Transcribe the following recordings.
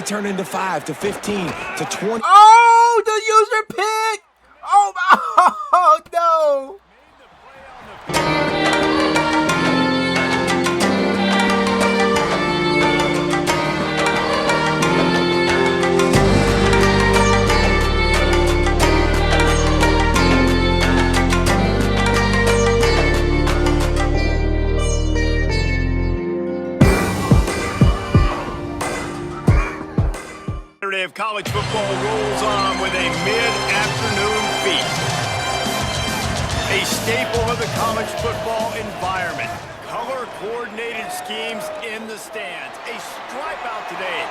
turn into 5 to 15 to 20. Oh, the user pick! Oh, oh no! Of college football rolls on with a mid-afternoon feast. A staple of the college football environment. Color-coordinated schemes in the stands. A stripe out today.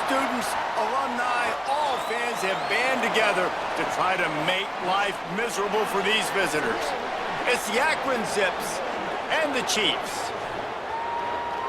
Students, alumni, all fans have band together to try to make life miserable for these visitors. It's the Akron Zips and the Chiefs.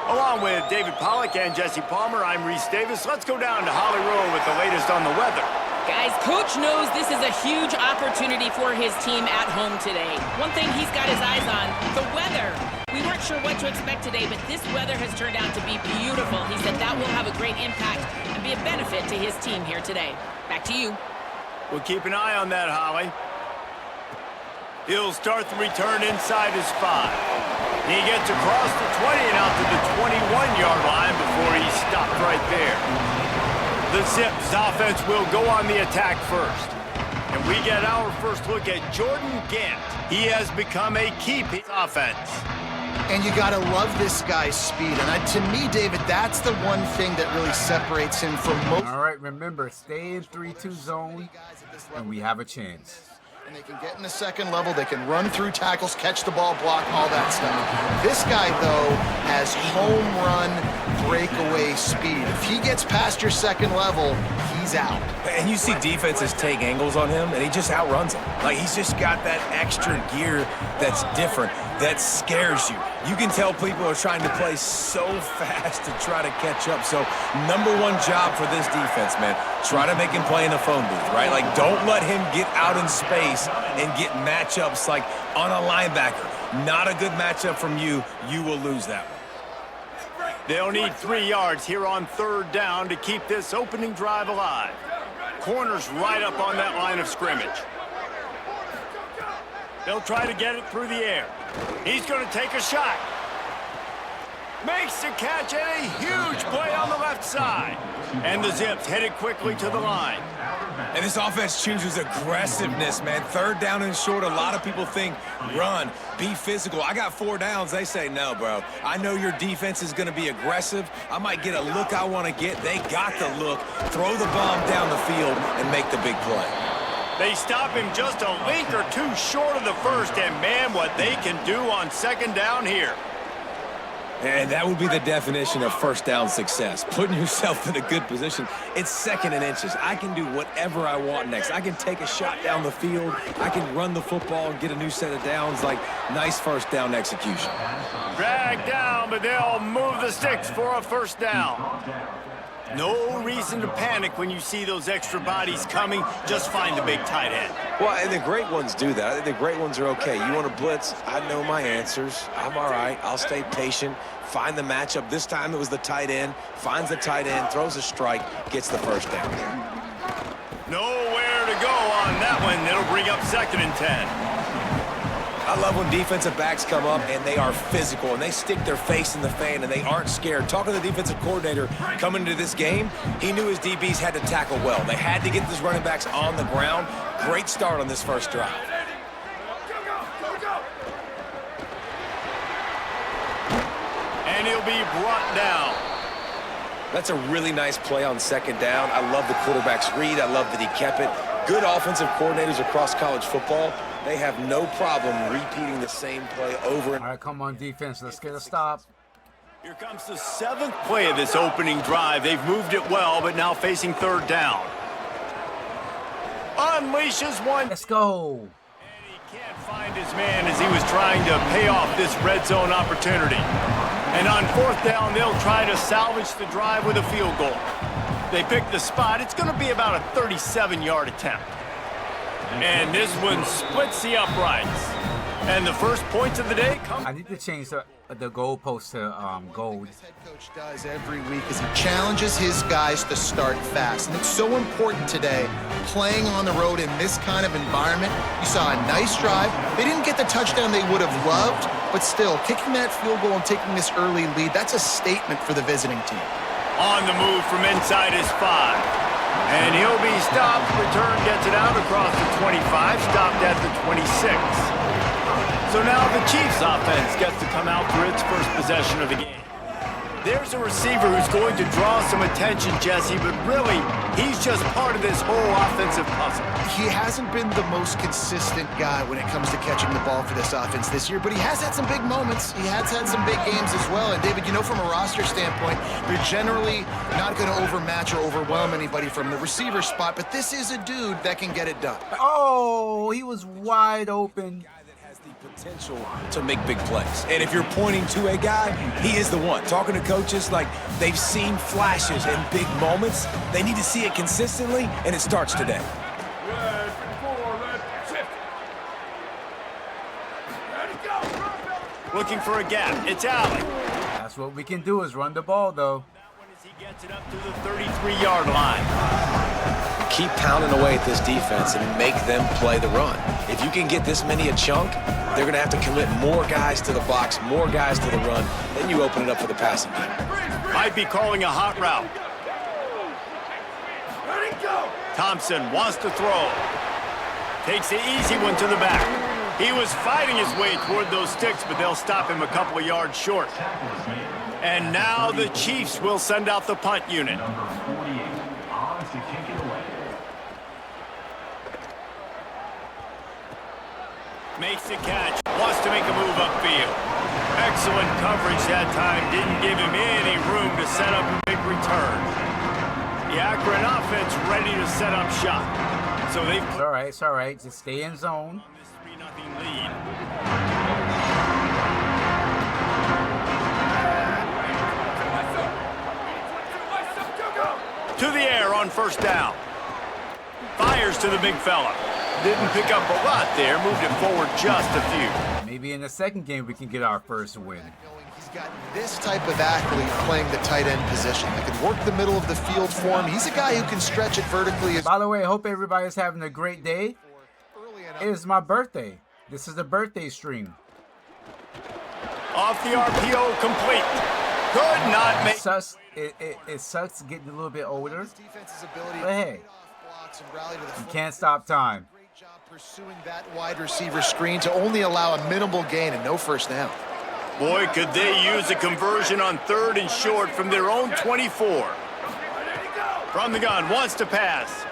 Along with David Pollack and Jesse Palmer, I'm Reese Davis. Let's go down to Holly Rowe with the latest on the weather. Guys, Coach knows this is a huge opportunity for his team at home today. One thing he's got his eyes on, the weather. We weren't sure what to expect today, but this weather has turned out to be beautiful. He said that will have a great impact and be a benefit to his team here today. Back to you. We'll keep an eye on that, Holly. He'll start the return inside his 5. He gets across the 20 and out to the 21-yard line before he stopped right there. The Zips offense will go on the attack first. And we get our first look at Jordan Gant. He has become a key piece of offense. And you got to love this guy's speed. And to me, David, that's the one thing that really separates him from most. All right, remember, stay in 3-2 zone, and we have a chance. And they can get in the second level. They can run through tackles, catch the ball, block, all that stuff. This guy, though, has home run breakaway speed. If he gets past your second level, he's out. And you see defenses take angles on him, and he just outruns them. Like, he's just got that extra gear that's different, that scares you. You can tell people are trying to play so fast to try to catch up. So, number one job for this defense, man, try to make him play in a phone booth, right? Like, don't let him get out in space and get matchups like on a linebacker. Not a good matchup from you. You will lose that one. They'll need 3 yards here on 3rd down to keep this opening drive alive. Corners right up on that line of scrimmage. They'll try to get it through the air. He's going to take a shot. Makes the catch and a huge play on the left side. And the Zips headed quickly to the line. And this offense chooses aggressiveness, man. 3rd down and short, a lot of people think run, be physical. I got 4 downs. They say, no, bro. I know your defense is going to be aggressive. I might get a look I want to get. They got the look. Throw the bomb down the field and make the big play. They stop him just a link or two short of the first, and man, what they can do on 2nd down here. And that would be the definition of 1st down success, putting yourself in a good position. It's 2nd and inches. I can do whatever I want next. I can take a shot down the field. I can run the football and get a new set of downs. Like, nice 1st down execution. Drag down, but they'll move the sticks for a 1st down. No reason to panic when you see those extra bodies coming. Just find the big tight end. Well, and the great ones do that. I think the great ones are okay. You want to blitz? I know my answers. I'm all right. I'll stay patient. Find the matchup. This time it was the tight end. Finds the tight end, throws a strike, gets the 1st down. Nowhere to go on that one. It'll bring up 2nd and 10. I love when defensive backs come up and they are physical and they stick their face in the fan and they aren't scared. Talking to the defensive coordinator coming into this game, he knew his DBs had to tackle well. They had to get these running backs on the ground. Great start on this 1st drive. And he'll be brought down. That's a really nice play on 2nd down. I love the quarterback's read. I love that he kept it. Good offensive coordinators across college football. They have no problem repeating the same play over. All right, come on, defense. Let's get a stop. Here comes the 7th play of this opening drive. They've moved it well, but now facing 3rd down. Unleashes one. Let's go. And he can't find his man as he was trying to pay off this red zone opportunity. And on 4th down, they'll try to salvage the drive with a field goal. They pick the spot. It's going to be about a 37-yard attempt. And this one splits the uprights. And the first points of the day come. I need to change the goalpost to gold. His head coach does every week is he challenges his guys to start fast. And it's so important today, playing on the road in this kind of environment. You saw a nice drive. They didn't get the touchdown they would have loved, but still, kicking that field goal and taking this early lead, that's a statement for the visiting team. On the move from inside his 5. And he'll be stopped. Return gets it out across the 25, stopped at the 26. So now the Chiefs offense gets to come out for its first possession of the game. There's a receiver who's going to draw some attention, Jesse, but really, he's just part of this whole offensive puzzle. He hasn't been the most consistent guy when it comes to catching the ball for this offense this year, but he has had some big moments. He has had some big games as well. And David, you know, from a roster standpoint, they're generally not going to overmatch or overwhelm anybody from the receiver spot, but this is a dude that can get it done. Oh, he was wide open. Potential to make big plays. And if you're pointing to a guy, he is the one. Talking to coaches, like, they've seen flashes and big moments. They need to see it consistently, and it starts today. Looking for a gap. It's Allen. That's what we can do is run the ball, though. That one as he gets it up to the 33-yard line. Keep pounding away at this defense and make them play the run. If you can get this many a chunk, they're going to have to commit more guys to the box, more guys to the run. Then you open it up for the passing game. Might be calling a hot route. Thompson wants to throw. Takes the easy one to the back. He was fighting his way toward those sticks, but they'll stop him a couple of yards short. And now the Chiefs will send out the punt unit. Makes the catch, wants to make a move upfield. Excellent coverage that time, didn't give him any room to set up a big return. The Akron offense ready to set up shop. So they've... It's all right. Just stay in zone. This 3-0 lead. To the air on first down. Fires to the big fella. Didn't pick up a lot there, moved it forward just a few. Maybe in the second game we can get our first win. He's got this type of athlete playing the tight end position. That can work the middle of the field for him. He's a guy who can stretch it vertically. By the way, I hope everybody's having a great day. It is my birthday. This is a birthday stream. Off the RPO, complete. Could not make... It sucks getting a little bit older. But hey, you can't stop time. Great job pursuing that wide receiver screen to only allow a minimal gain and no first down. Boy, could they use a conversion on 3rd and short from their own 24. From the gun, wants to pass.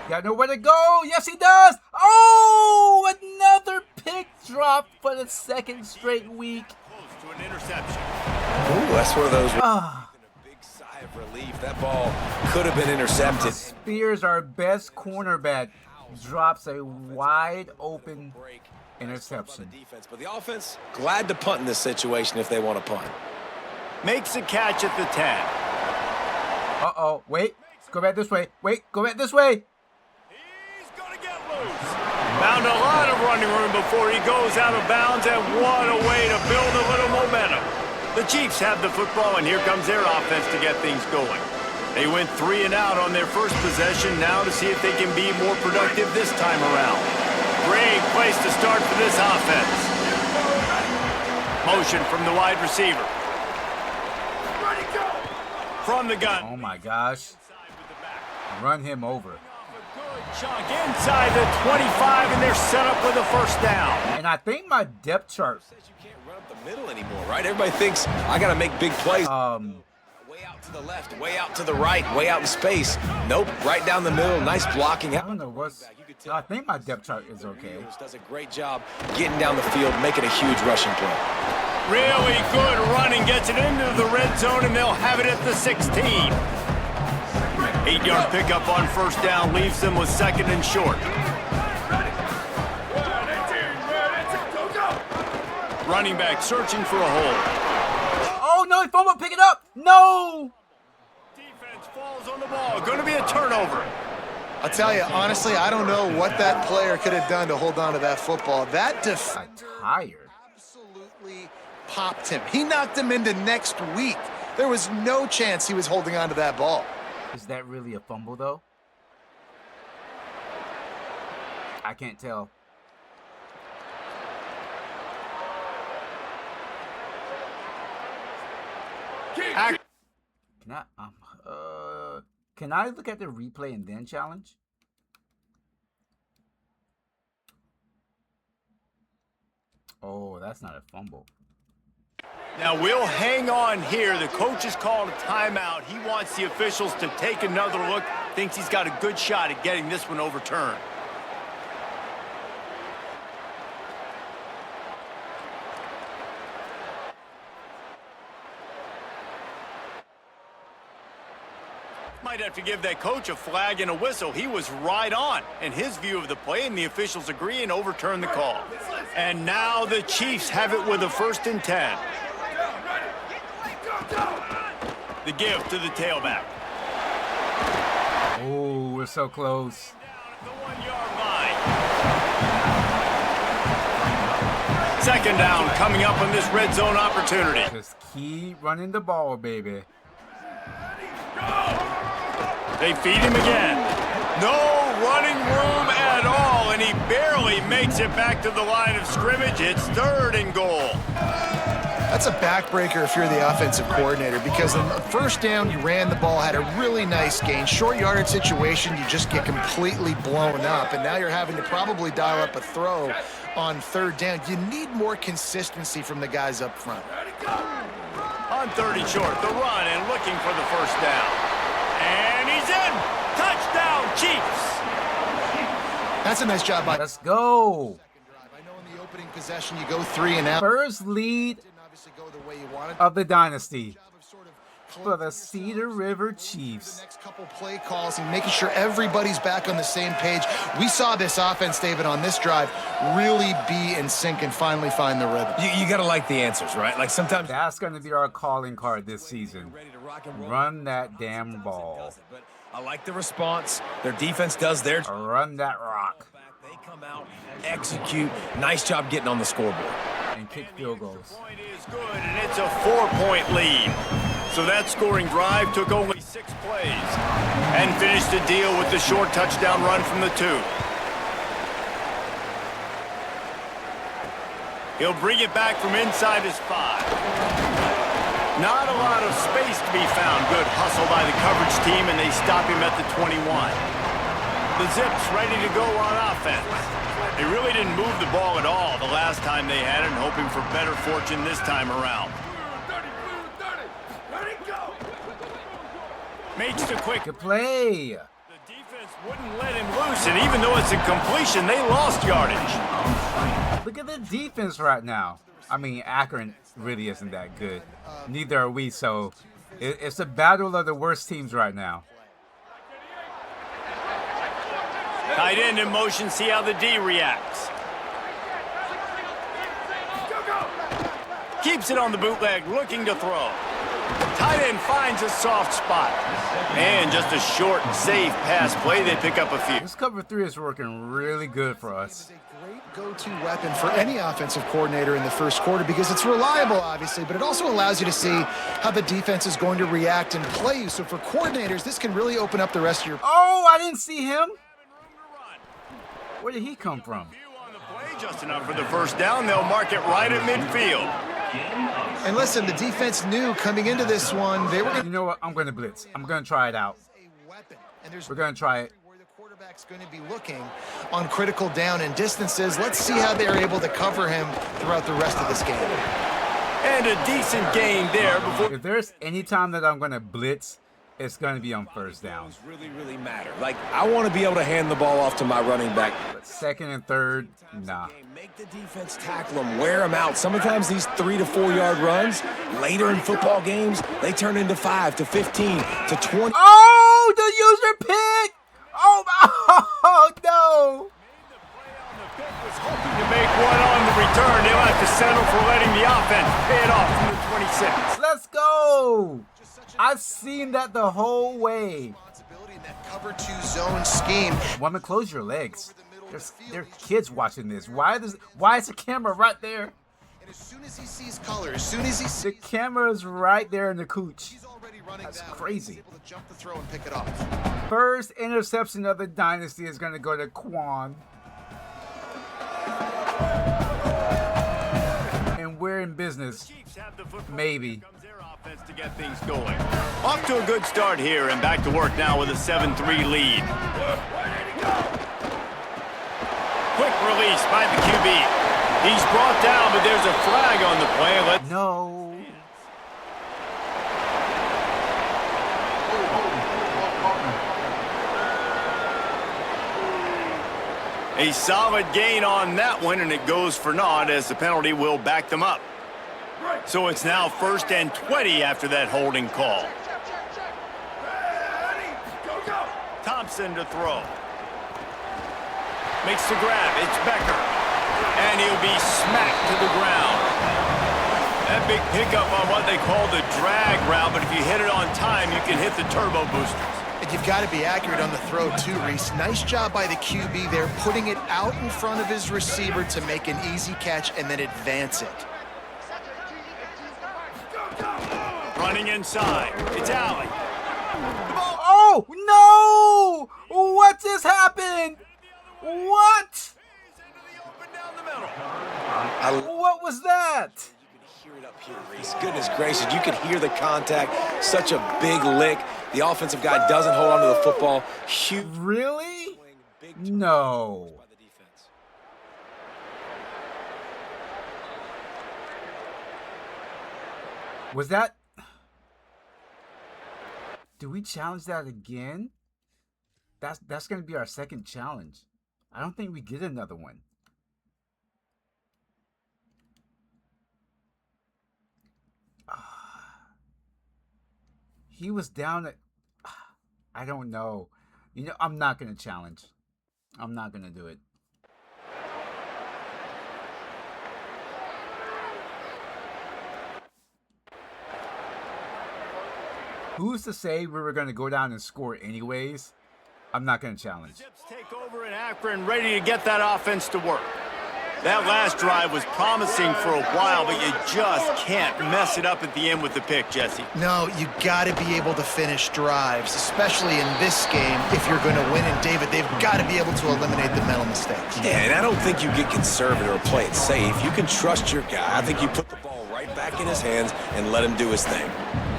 Got nowhere to go. Yes, he does. Oh, another pick drop for the second straight week. Close to an interception. Ooh, that's one of those. A big sigh of relief. That ball could have been intercepted. Spears, our best cornerback, drops a wide open interception. But the offense, glad to punt in this situation if they want to punt. Makes a catch at the 10. Uh-oh, wait, go back this way. Wait, go back this way. He's gonna get loose. Found a lot of running room before he goes out of bounds, and what a way to build a little momentum. The Chiefs have the football, and here comes their offense to get things going. They went 3 and out on their first possession, now to see if they can be more productive this time around. Great place to start for this offense. Motion from the wide receiver. From the gun. Oh my gosh. Run him over. Good chunk inside the 25, and they're set up with a first down. And I think my depth chart. You can't run up the middle anymore, right? Everybody thinks I got to make big plays. Way out to the left, way out to the right, way out in space. Nope, right down the middle. Nice blocking. I don't know what's. I think my depth chart is okay. Does a great job getting down the field, making a huge rushing play. Really good running, gets it into the red zone, and they'll have it at the 16. 8-yard pickup on first down leaves them with 2nd and short. Running back searching for a hole. Oh no, he fumbled, pick it up. No! Defense falls on the ball. Going to be a turnover. I'll tell you, honestly, I don't know what that player could have done to hold on to that football. That Tired. absolutely popped him. He knocked him into next week. There was no chance he was holding on to that ball. Is that really a fumble, though? I can't tell. Can I look at the replay and then challenge? Oh, that's not a fumble. Now we'll hang on here. The coach has called a timeout. He wants the officials to take another look. Thinks he's got a good shot at getting this one overturned. Might have to give that coach a flag and a whistle. He was right on in his view of the play, and the officials agree and overturn the call. And now the Chiefs have it with a 1st and 10. The give to the tailback. Oh, we're so close. The 1-yard line. 2nd down coming up on this red zone opportunity. Just keep running the ball, baby. They feed him again. No running room at all, and he barely makes it back to the line of scrimmage. It's 3rd and goal. That's a backbreaker if you're the offensive coordinator, because on the 1st down, you ran the ball, had a really nice gain. Short yardage situation, you just get completely blown up, and now you're having to probably dial up a throw on 3rd down. You need more consistency from the guys up front. On 30 short, the run and looking for the 1st down. And he's in! Touchdown, Chiefs! That's a nice job by... Let's go! I know in the opening possession you go 3 and out. First lead of the Dynasty for the Cedar River Chiefs. The next couple play calls and making sure everybody's back on the same page. We saw this offense, David, on this drive really be in sync and finally find the rhythm. You got to like the answers, right? Like sometimes... That's going to be our calling card this season. Run that damn ball. I like the response. Their defense does theirs. Run that rock. They come out, execute. Nice job getting on the scoreboard. And kick field goals. Point is good, and it's a 4-point lead. So that scoring drive took only 6 plays and finished the deal with the short touchdown run from the 2. He'll bring it back from inside his 5. Not a lot of space to be found. Good hustle by the coverage team, and they stop him at the 21. The Zips ready to go on offense. They really didn't move the ball at all the last time they had it, and hoping for better fortune this time around. Makes the quick play. The defense wouldn't let him loose, and even though it's a completion, they lost yardage. Look at the defense right now. I mean, Akron really isn't that good. Neither are we, so it's a battle of the worst teams right now. Tight end in motion, see how the D reacts. Keeps it on the bootleg, looking to throw. Tight end finds a soft spot. And just a short, safe pass play. They pick up a few. This cover 3 is working really good for us. Great go-to weapon for any offensive coordinator in the 1st quarter because it's reliable, obviously, but it also allows you to see how the defense is going to react and play you. So for coordinators, this can really open up the rest of your... Oh, I didn't see him. Where did he come from? Just enough for the 1st down. They'll mark it right at midfield. And listen, the defense knew coming into this one, they were going to... You know what? I'm going to blitz. I'm going to try it out. We're going to try it. Where the quarterback's going to be looking on critical down and distances. Let's see how they're able to cover him throughout the rest of this game. And a decent gain there before... If there's any time that I'm going to blitz, it's going to be on 1st down. Really matter. Like, I want to be able to hand the ball off to my running back. But 2nd and 3rd, nah. Make the defense tackle them, wear them out. Sometimes these 3 to 4 yard runs, later in football games, they turn into 5 to 15 to 20. Oh, the user pick! Oh, no! Was hoping to make one on the return. They'll have to settle for letting the offense pay it off from the 26. Let's go! I've seen that the whole way. That cover 2 zone scheme. Woman, close your legs. There are kids watching this. Why is the camera right there? And as soon as he sees color, as soon as he sees the camera's right there in the cooch. he's already running That's down. crazy. He's able to jump the throw and pick it off. First interception of the Dynasty is going to go to Quan. And we're in business. Maybe. To get things going. Off to a good start here and back to work now with a 7-3 lead. Quick release by the QB. He's brought down, but there's a flag on the play. No. A solid gain on that one, and it goes for naught as the penalty will back them up. So it's now 1st and 20 after that holding call. Thompson to throw. Makes the grab. It's Becker. And he'll be smacked to the ground. That big pickup on what they call the drag route, but if you hit it on time, you can hit the turbo boosters. And you've got to be accurate on the throw too, Reese. Nice job by the QB there, putting it out in front of his receiver to make an easy catch and then advance it. Running inside. It's Allen. Oh, no! What just happened? What? What was that? Hear it up here, Reese. Goodness gracious, you could hear the contact. Such a big lick. The offensive guy doesn't hold on to the football. Huge. Really? No. Was that? Do we challenge that again? That's going to be our second challenge. I don't think we get another one. He was down at... I don't know. You know, I'm not going to challenge. I'm not going to do it. Who's to say we were going to go down and score anyways? I'm not going to challenge. Zips take over in Akron, ready to get that offense to work. That last drive was promising for a while, but you just can't mess it up at the end with the pick, Jesse. No, you got to be able to finish drives, especially in this game. If you're going to win, and David, they've got to be able to eliminate the mental mistakes. Yeah, and I don't think you get conservative or play it safe. You can trust your guy. I think you put the ball right back in his hands and let him do his thing.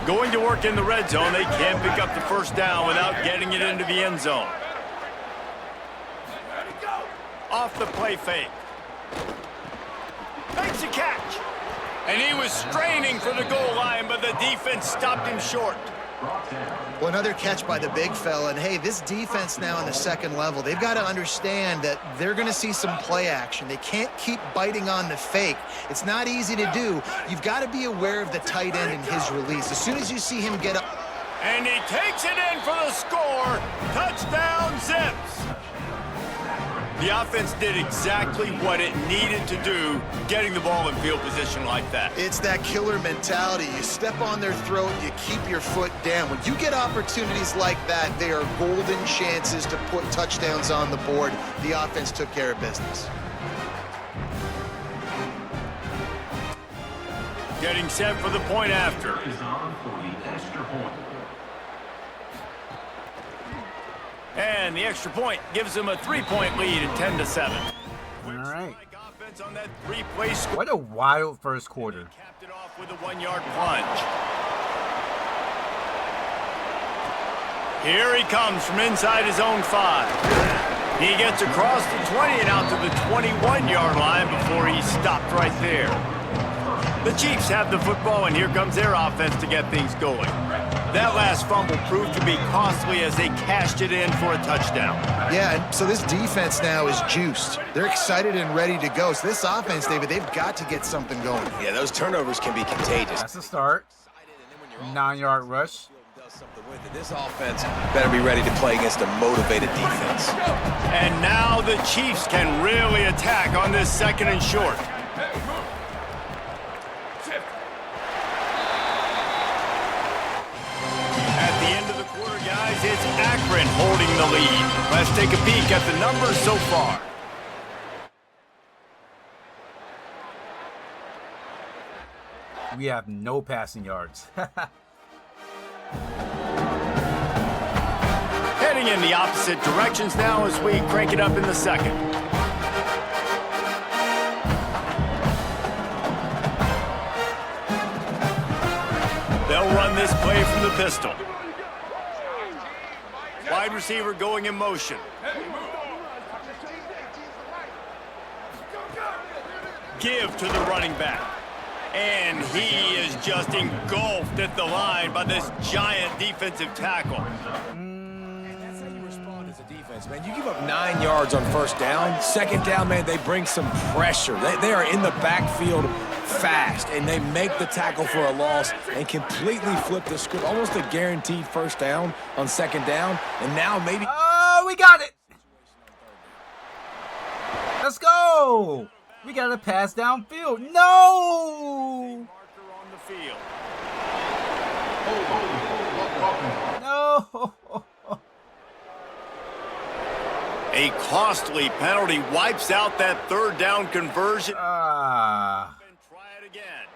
Going to work in the red zone, they can't pick up the first down without getting it into the end zone. Off the play fake. Makes a catch. And he was straining for the goal line, but the defense stopped him short. Well, another catch by the big fella. And, hey, this defense now on the second level, they've got to understand that they're going to see some play action. They can't keep biting on the fake. It's not easy to do. You've got to be aware of the tight end and his release. As soon as you see him get up. And he takes it in for the score. Touchdown, Zips. The offense did exactly what it needed to do, getting the ball in field position like that. It's that killer mentality. You step on their throat, you keep your foot down. When you get opportunities like that, they are golden chances to put touchdowns on the board. The offense took care of business. Getting set for the point after. And the extra point gives them a 3-point lead at 10-7. All right. On that three-play score. What a wild first quarter. Capped it off with a 1-yard plunge. Here he comes from inside his own 5. He gets across the 20 and out to the 21-yard line before he stopped right there. The Chiefs have the football, and here comes their offense to get things going. That last fumble proved to be costly as they cashed it in for a touchdown. Yeah, and so this defense now is juiced. They're excited and ready to go. So this offense, David, they've got to get something going. Yeah, those turnovers can be contagious. That's a start. 9-yard rush. This offense better be ready to play against a motivated defense. And now the Chiefs can really attack on this 2nd and short. it's Akron holding the lead. Let's take a peek at the numbers so far. We have no passing yards. Heading in the opposite directions now as we crank it up in the second. They'll run this play from the pistol. Wide receiver going in motion. Give to the running back. And he is just engulfed at the line by this giant defensive tackle. That's how you respond as a defense, man. You give up 9 yards on first down. Second down, man, they bring some pressure. They are in the backfield fast, and they make the tackle for a loss and completely flip the script. Almost a guaranteed first down on second down, and now maybe... Oh, we got it! Let's go! We got a pass downfield. No! No! A costly penalty wipes out that third down conversion. And try it again.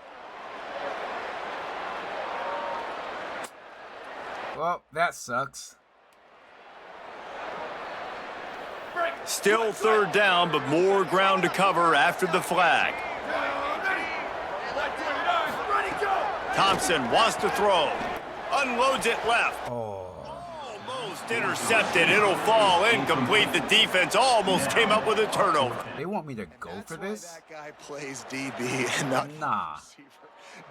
Well, that sucks. Still third down, but more ground to cover after the flag. Thompson wants to throw. Unloads it left. Almost intercepted. It'll fall incomplete. The defense almost came up with a turnover. They want me to go for this? That guy plays DB and not Nah.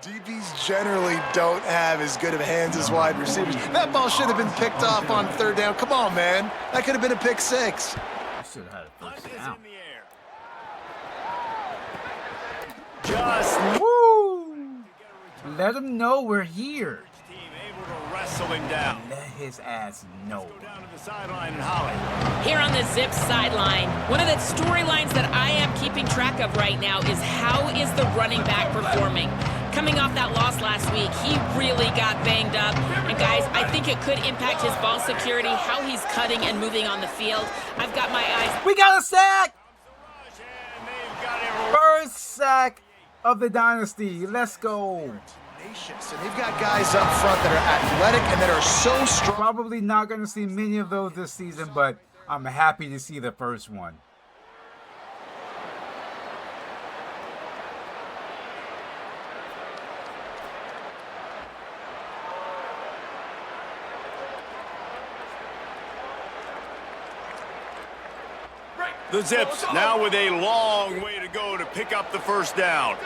DBs generally don't have as good of hands as wide receivers. That ball should have been picked off on third down. Come on, man. That could have been a pick six. Should have had a first down. Just Woo! Let him know we're here. team able to wrestle him down. Let his ass know. Down to the sideline and Holly. Here on the Zips sideline, one of the storylines that I am keeping track of right now is how is the running back performing? Coming off that loss last week, he really got banged up. And guys, I think it could impact his ball security, how he's cutting and moving on the field. I've got my eyes. We got a sack! And they've got it. First sack of the Dynasty. Let's go. And they've got guys up front that are athletic and that are so strong. Probably not going to see many of those this season, but I'm happy to see the first one. The Zips now with a long way to go to pick up the first down.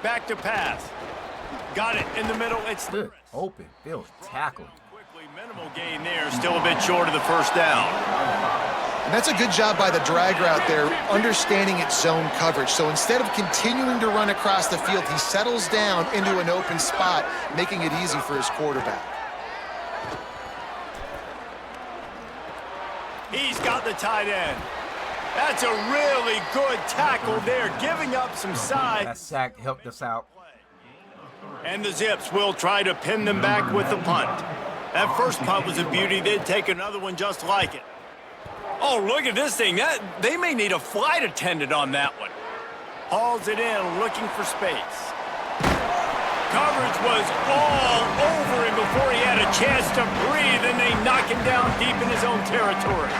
Back to pass. Got it in the middle. It's Good. Open field tackle. quickly minimal gain there. Still a bit short of the first down. And that's a good job by the drag route there, understanding its zone coverage. So instead of continuing to run across the field, he settles down into an open spot, making it easy for his quarterback. He's got the tight end. That's a really good tackle there, giving up some size. That sack helped us out. And the Zips will try to pin them back with the punt. That first punt was a beauty. They'd take another one just like it. Oh, look at this thing. They may need a flight attendant on that one. Hauls it in, looking for space. Coverage was all over him before he had a chance to breathe, and they knock him down deep in his own territory.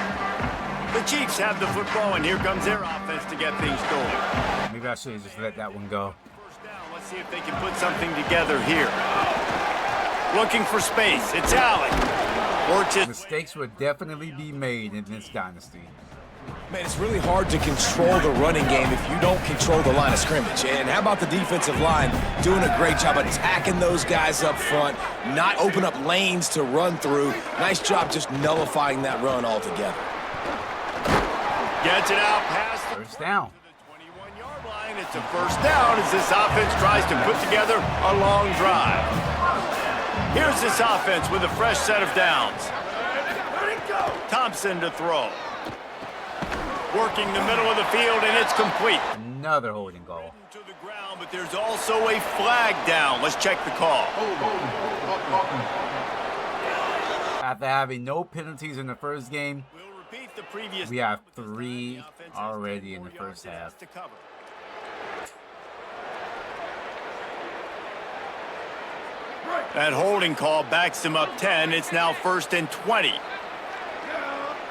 The Chiefs have the football, and here comes their offense to get things going. Maybe I should have just let that one go. First down. Let's see if they can put something together here. Looking for space. It's Allen. Works his Mistakes will definitely be made in this dynasty. Man, it's really hard to control the running game if you don't control the line of scrimmage. And how about the defensive line doing a great job attacking those guys up front, not open up lanes to run through. Nice job just nullifying that run altogether. Gets it out past the First down. 21-yard line. It's a first down as this offense tries to put together a long drive. Here's this offense with a fresh set of downs. Thompson to throw. Working the middle of the field, and it's complete. Another holding goal. To the ground, but there's also a flag down. Let's check the call. After having no penalties in the first game, We'll repeat the previous we have 3 already in the first half. That holding call backs him up 10. It's now 1st and 20.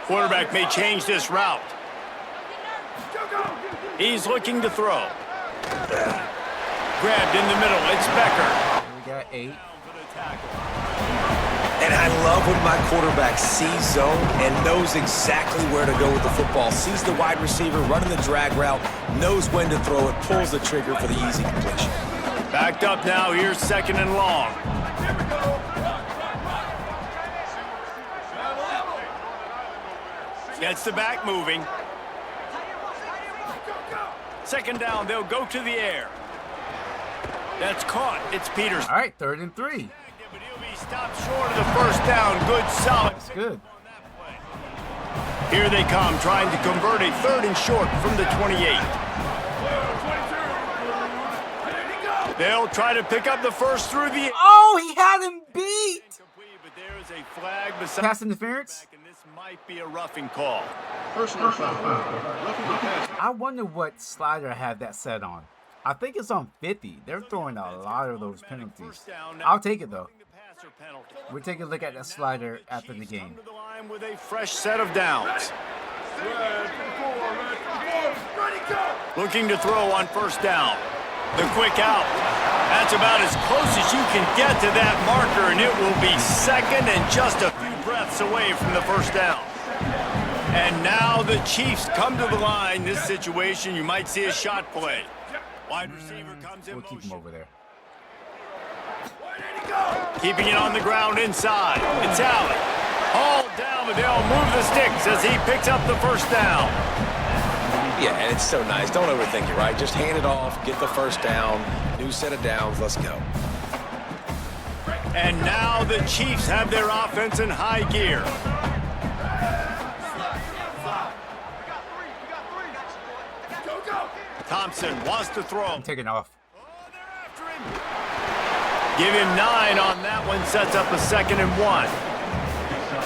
Quarterback may change this route. He's looking to throw. Grabbed in the middle. It's Becker. We got 8. And I love when my quarterback sees zone and knows exactly where to go with the football. Sees the wide receiver running the drag route, knows when to throw it, pulls the trigger for the easy completion. Backed up now. Here's 2nd and long. Gets the back moving. 2nd down. They'll go to the air. That's caught. It's Peters. All right, 3rd and 3. But he'll be stopped short of the 1st down. Good, solid. That's good. Here they come, trying to convert a 3rd and short from the 28. They'll try to pick up the 1st through the... Oh, he had him beat. But there is a flag beside... Pass interference? And this might be a roughing call. Personal foul. I wonder what slider had that set on. I think it's on 50. They're throwing a lot of those penalties. I'll take it, though. We'll take a look at that slider after the game. Come to the line with a fresh set of downs. Looking to throw on 1st down. The quick out. That's about as close as you can get to that marker, and it will be 2nd and just a few breaths away from the 1st down. And now the Chiefs come to the line. This situation, you might see a shot play. Wide receiver comes in We'll keep him motion. over there. Keeping it on the ground inside. It's Allen. Hauled down, but they'll move the sticks as he picks up the 1st down. Yeah, and it's so nice. Don't overthink it, right? Just hand it off, get the 1st down, new set of downs, let's go. And now the Chiefs have their offense in high gear. Thompson wants to throw. I'm taking off. Give him 9 on that one. Sets up a 2nd and 1.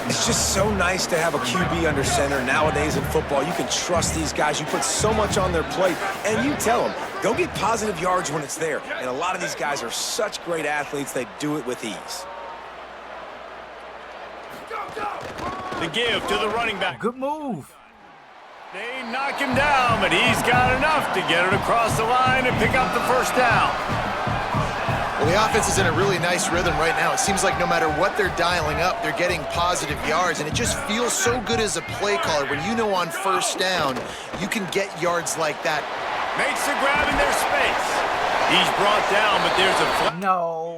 It's just so nice to have a QB under center. Nowadays in football, you can trust these guys. You put so much on their plate, and you tell them, go get positive yards when it's there. And a lot of these guys are such great athletes, they do it with ease. The give to the running back. Good move. They knock him down, but he's got enough to get it across the line and pick up the 1st down. Well, the offense is in a really nice rhythm right now. It seems like no matter what they're dialing up, they're getting positive yards, and it just feels so good as a play caller when you know on 1st down you can get yards like that. Makes the grab in their space. He's brought down, but there's a flag. No.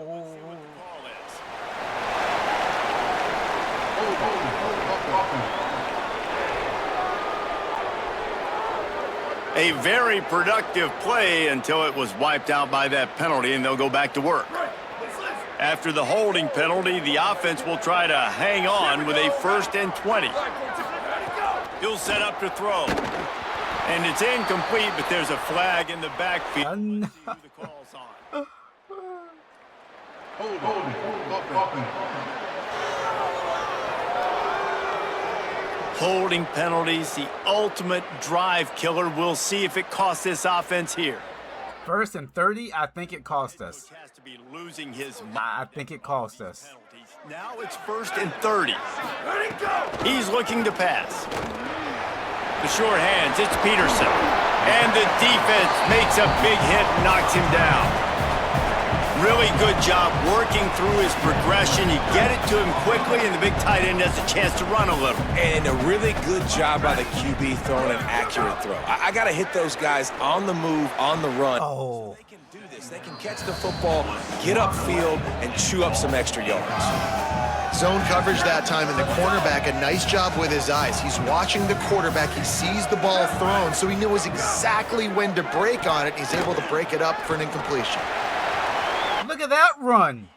A very productive play until it was wiped out by that penalty, and they'll go back to work. After the holding penalty, the offense will try to hang on with a 1st and 20. He'll set up to throw. And it's incomplete, but there's a flag in the backfield. No. Let's see who the call's on. Holding penalties, the ultimate drive killer. We'll see if it costs this offense here. 1st and 30, I think it cost us. Has to be losing his I think it cost us. penalties. Now it's 1st and 30. He's looking to pass. The short hands, it's Peterson. And the defense makes a big hit and knocks him down. Really good job working through his progression. You get it to him quickly, and the big tight end has a chance to run a little. And a really good job by the QB throwing an accurate throw. I got to hit those guys on the move, on the run. Oh. They can do this. They can catch the football, get upfield, and chew up some extra yards. Zone coverage that time, and the cornerback, a nice job with his eyes. He's watching the quarterback. He sees the ball thrown, so he knows exactly when to break on it. He's able to break it up for an incompletion. Look at that run.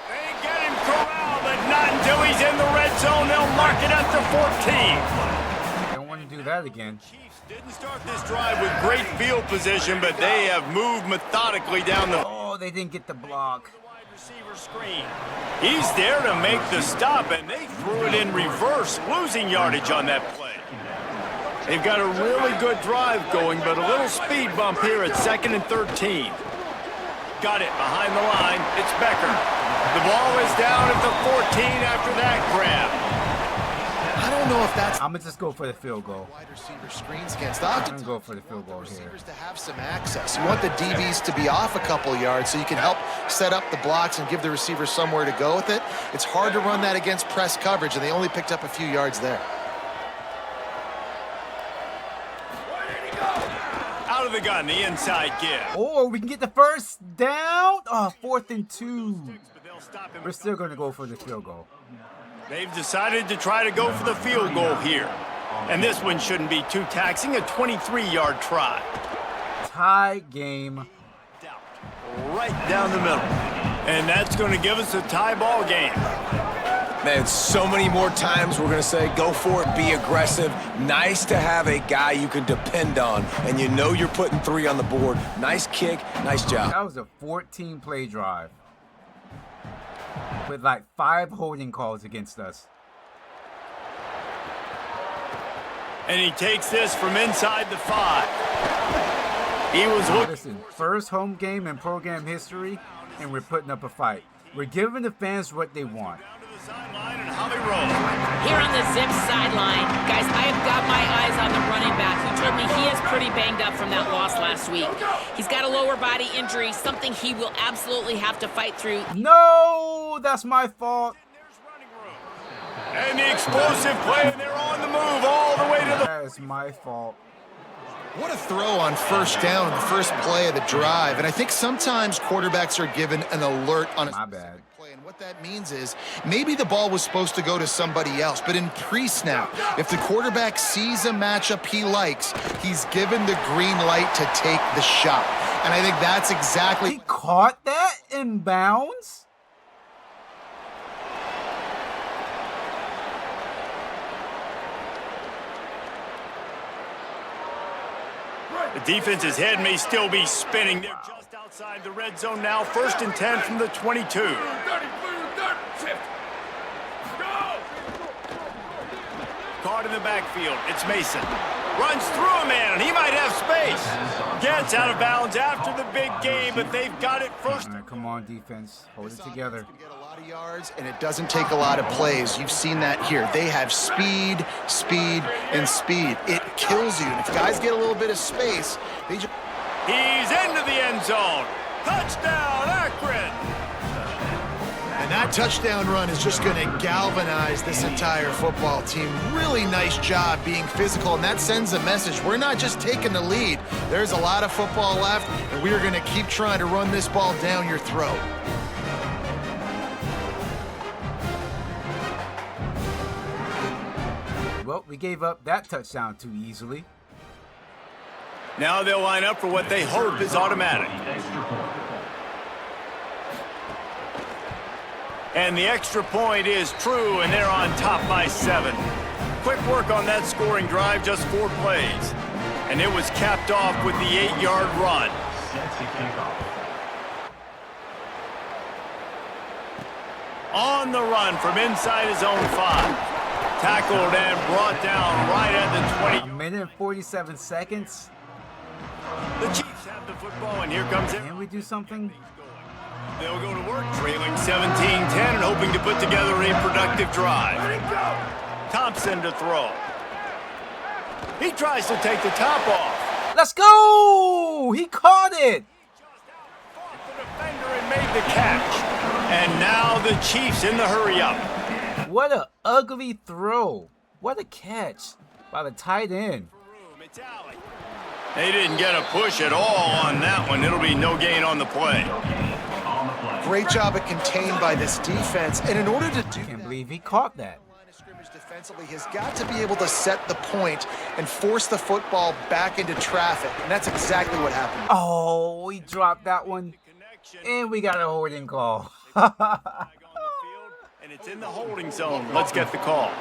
They get him corralled, but not until he's in the red zone. They'll mark it up to 14. Don't want to do that again. Chiefs didn't start this drive with great field position, but they have moved methodically down the... Oh, they didn't get the block. Receiver screen. He's there to make the stop, and they threw it in reverse, losing yardage on that play. They've got a really good drive going, but a little speed bump here at 2nd and 13. Got it behind the line. It's Becker. The ball is down at the 14 after that grab. I don't know if that's I'm gonna just go for the field goal. wide receiver screens against. I'm gonna go for the field goal here. Receivers to have some access. You want the DBs to be off a couple yards so you can help set up the blocks and give the receiver somewhere to go with it. It's hard to run that against press coverage, and they only picked up a few yards there. Out of the gun, the inside give. Or we can get the first down. Oh, 4th and 2. We're still gonna go for the field goal. They've decided to try to go for the field goal here. And this one shouldn't be too taxing, a 23-yard try. Tie game. Right down the middle. And that's going to give us a tie ball game. Man, so many more times we're going to say, go for it, be aggressive. Nice to have a guy you can depend on, and you know you're putting 3 on the board. Nice kick, nice job. That was a 14-play drive with like 5 holding calls against us. And he takes this from inside the 5. He was looking. Listen, first home game in program history, and we're putting up a fight. We're giving the fans what they want. Down to the sideline and how they roll. Here on the Zips sideline, guys, I have got my eyes on the running back who told me he is pretty banged up from that loss last week. He's got a lower body injury, something he will absolutely have to fight through. No, that's my fault. And the explosive play, and they're on the move all the way to the... That is my fault. What a throw on first down, the first play of the drive. And I think sometimes quarterbacks are given an alert on a My bad. play. And what that means is maybe the ball was supposed to go to somebody else. But in pre-snap, if the quarterback sees a matchup he likes, he's given the green light to take the shot. And I think that's exactly... He caught that in bounds? The defense's head may still be spinning. They're just outside the red zone now. 1st and 10 from the 22. Caught in the backfield. It's Mason. Runs through a man, and he might have space. Gets out of bounds after the big game, but they've got it first. All right, come on, defense. Hold it together. Get a lot of yards, and it doesn't take a lot of plays. You've seen that here. They have speed, speed, and speed. It kills you. And if guys get a little bit of space, they just... He's into the end zone. Touchdown, Akron. And that touchdown run is just going to galvanize this entire football team. Really nice job being physical, and that sends a message. We're not just taking the lead. There's a lot of football left, and we are going to keep trying to run this ball down your throat. Well, we gave up that touchdown too easily. Now they'll line up for what they hope is automatic. And the extra point is true, and they're on top by 7. Quick work on that scoring drive, just 4 plays. And it was capped off with the 8-yard run. On the run from inside his own 5. Tackled and brought down right at the 20. A minute and 47 seconds. The Chiefs have the football, and here comes it. Can we do something? They'll go to work, trailing 17-10 and hoping to put together a productive drive. Thompson to throw. He tries to take the top off. Let's go! He caught it! The defender and made the catch. And now the Chiefs in the hurry-up. What a ugly throw. What a catch by the tight end. They didn't get a push at all on that one. It'll be no gain on the play. Great job at contained by this defense. And in order to do Can't believe he caught that. scrimmage defensively, has got to be able to set the point and force the football back into traffic. And that's exactly what happened. Oh, he dropped that one. And we got a holding call. And it's in the holding zone. Let's get the call.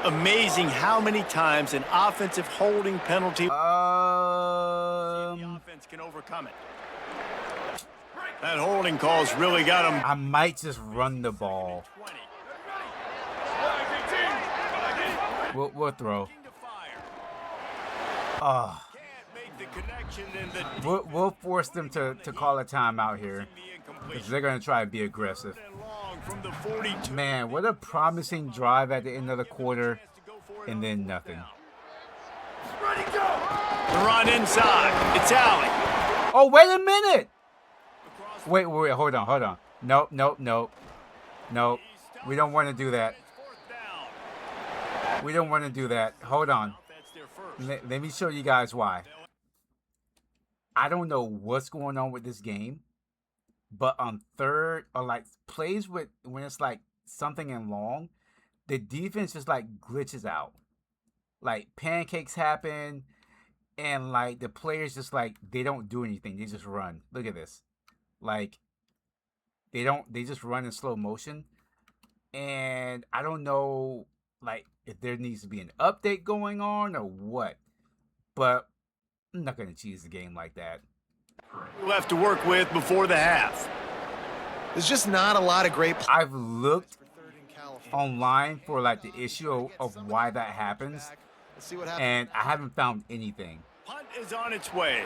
Amazing how many times an offensive holding penalty the offense can overcome it. That holding call's really got him. I might just run the ball. We'll throw. We'll force them to call a timeout here, because they're going to try to be aggressive. Man, what a promising drive at the end of the quarter, and then nothing. The run inside. It's Alley. Oh, wait a minute. Wait, hold on. Nope. We don't want to do that. We don't want to do that. Hold on. Let me show you guys why. I don't know what's going on with this game, but on third, or like plays with when it's like something in long, the defense just like glitches out. Like pancakes happen, and like the players just like, they don't do anything. They just run. Look at this. Like they just run in slow motion. And I don't know like if there needs to be an update going on or what, but I'm not going to cheese the game like that. Left to work with before the half. There's just not a lot of great. I've looked online for like the issue of why that happens, and I haven't found anything. Punt is on its way.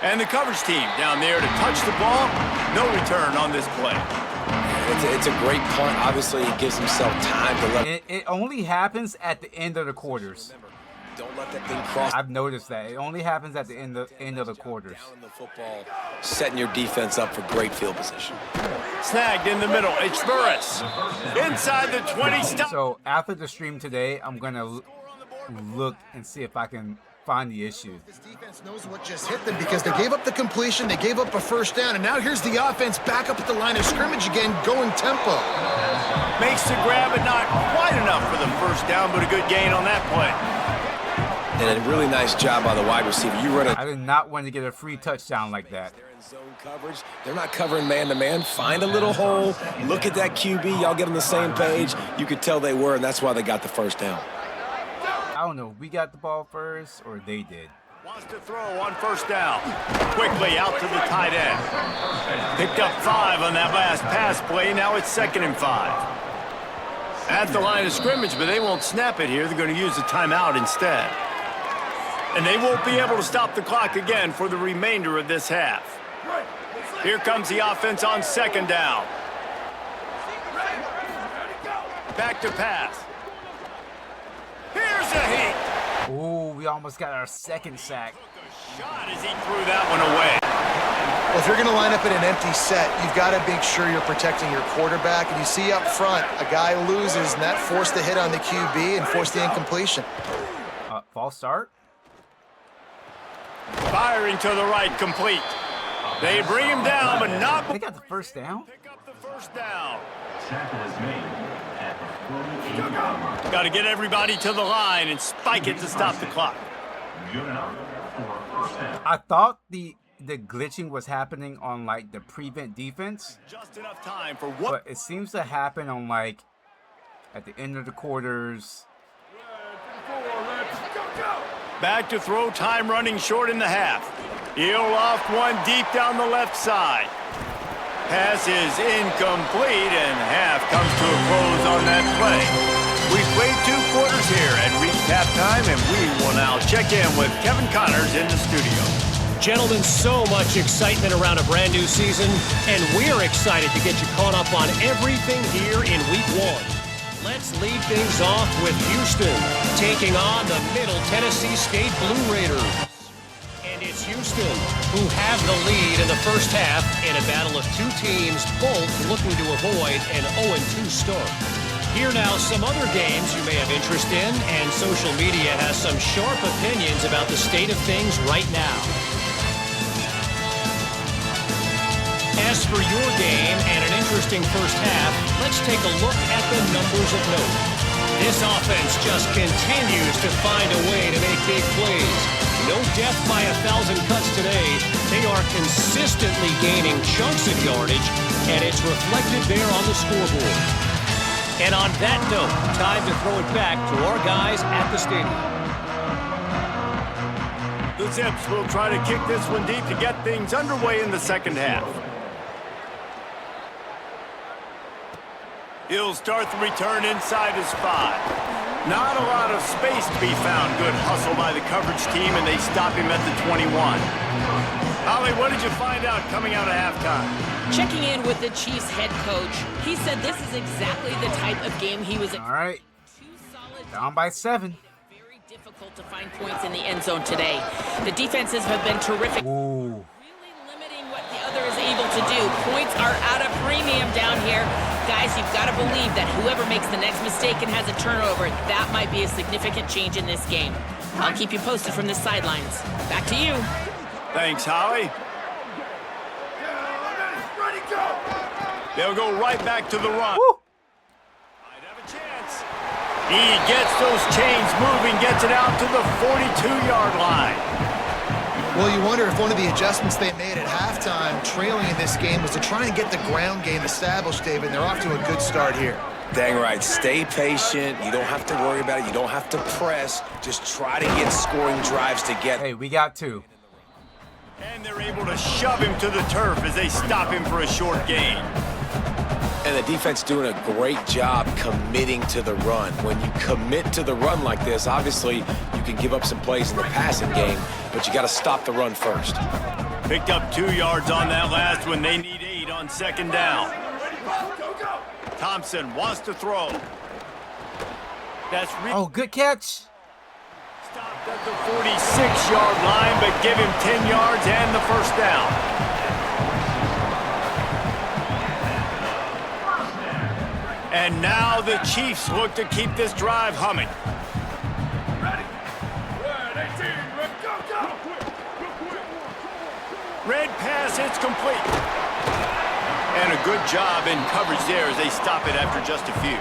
And the coverage team down there to touch the ball. No return on this play. It's a great punt. Obviously, he gives himself time to let it only happens at the end of the quarters. Don't let that thing cross. I've noticed that. It only happens at the end of the quarters. Down in the football, setting your defense up for great field position. Snagged in the middle. It's Burris. Inside the 20. So after the stream today, I'm going to look and see if I can find the issue. This defense knows what just hit them, because they gave up the completion, they gave up a first down, and now here's the offense back up at the line of scrimmage again, going tempo. Makes the grab, but not quite enough for the first down, but a good gain on that play. And a really nice job by the wide receiver. You run it. I did not want to get a free touchdown like that. They're in zone coverage. They're not covering man-to-man. Find a little hole. Look at that QB. Y'all get on the same page. You could tell they were, and that's why they got the first down. I don't know if we got the ball first or they did. Wants to throw on first down. Quickly out to the tight end. Picked up 5 on that last pass play. Now it's 2nd and 5. At the line of scrimmage, but they won't snap it here. They're going to use the timeout instead. And they won't be able to stop the clock again for the remainder of this half. Here comes the offense on 2nd down. Back to pass. Here's a hit. Ooh, we almost got our 2nd sack. Shot as he threw that one away. Well, if you're going to line up in an empty set, you've got to make sure you're protecting your quarterback. And you see up front, a guy loses, and that forced the hit on the QB and forced the incompletion. False start. Firing to the right, complete. They bring him down, but not. They got the first down. Pick up the first down. Got to get everybody to the line and spike it to stop the clock. I thought the glitching was happening on like the prevent defense. Just enough time for what? But it seems to happen on like at the end of the quarters. Back to throw, time running short in the half. He'll loft one deep down the left side. Pass is incomplete, and half comes to a close on that play. We've played 2 quarters here and reached halftime, and we will now check in with Kevin Connors in the studio. Gentlemen, so much excitement around a brand new season, and we're excited to get you caught up on everything here in Week 1. Let's lead things off with Houston, taking on the Middle Tennessee State Blue Raiders. And it's Houston who have the lead in the first half in a battle of 2 teams, both looking to avoid an 0-2 start. Here now some other games you may have interest in, and social media has some sharp opinions about the state of things right now. As for your game and an interesting first half, let's take a look at the numbers of note. This offense just continues to find a way to make big plays. No death by 1,000 cuts today. They are consistently gaining chunks of yardage, and it's reflected there on the scoreboard. And on that note, time to throw it back to our guys at the stadium. The The Zips will try to kick this one deep to get things underway in the second half. He'll start the return inside his 5. Not a lot of space to be found. Good hustle by the coverage team, and they stop him at the 21. Holly, what did you find out coming out of halftime? Checking in with the Chiefs head coach, he said this is exactly the type of game he was All right. Two solid Down by 7. Very difficult to find points in the end zone today. The defenses have been terrific. Ooh. Really limiting what the other is able to do. Points are at a premium down here. Guys, you've got to believe that whoever makes the next mistake and has a turnover, that might be a significant change in this game. I'll keep you posted from the sidelines. Back to you. Thanks, Holly. They'll go right back to the run. Woo. Might have a chance. He gets those chains moving, gets it out to the 42-yard line. Well, you wonder if one of the adjustments they made at halftime, trailing in this game, was to try and get the ground game established, David. They're off to a good start here. Dang right. Stay patient. You don't have to worry about it. You don't have to press. Just try to get scoring drives together. Hey, we got 2. And they're able to shove him to the turf as they stop him for a short gain. And the defense doing a great job committing to the run. When you commit to the run like this, obviously you can give up some plays in the passing game, but you got to stop the run first. Picked up 2 yards on that last one. They need 8 on second down. Thompson wants to throw. That's Oh, good catch. stopped at the 46-yard line, but give him 10 yards and the first down. And now the Chiefs look to keep this drive humming. Red pass, it's complete. And a good job in coverage there as they stop it after just a few.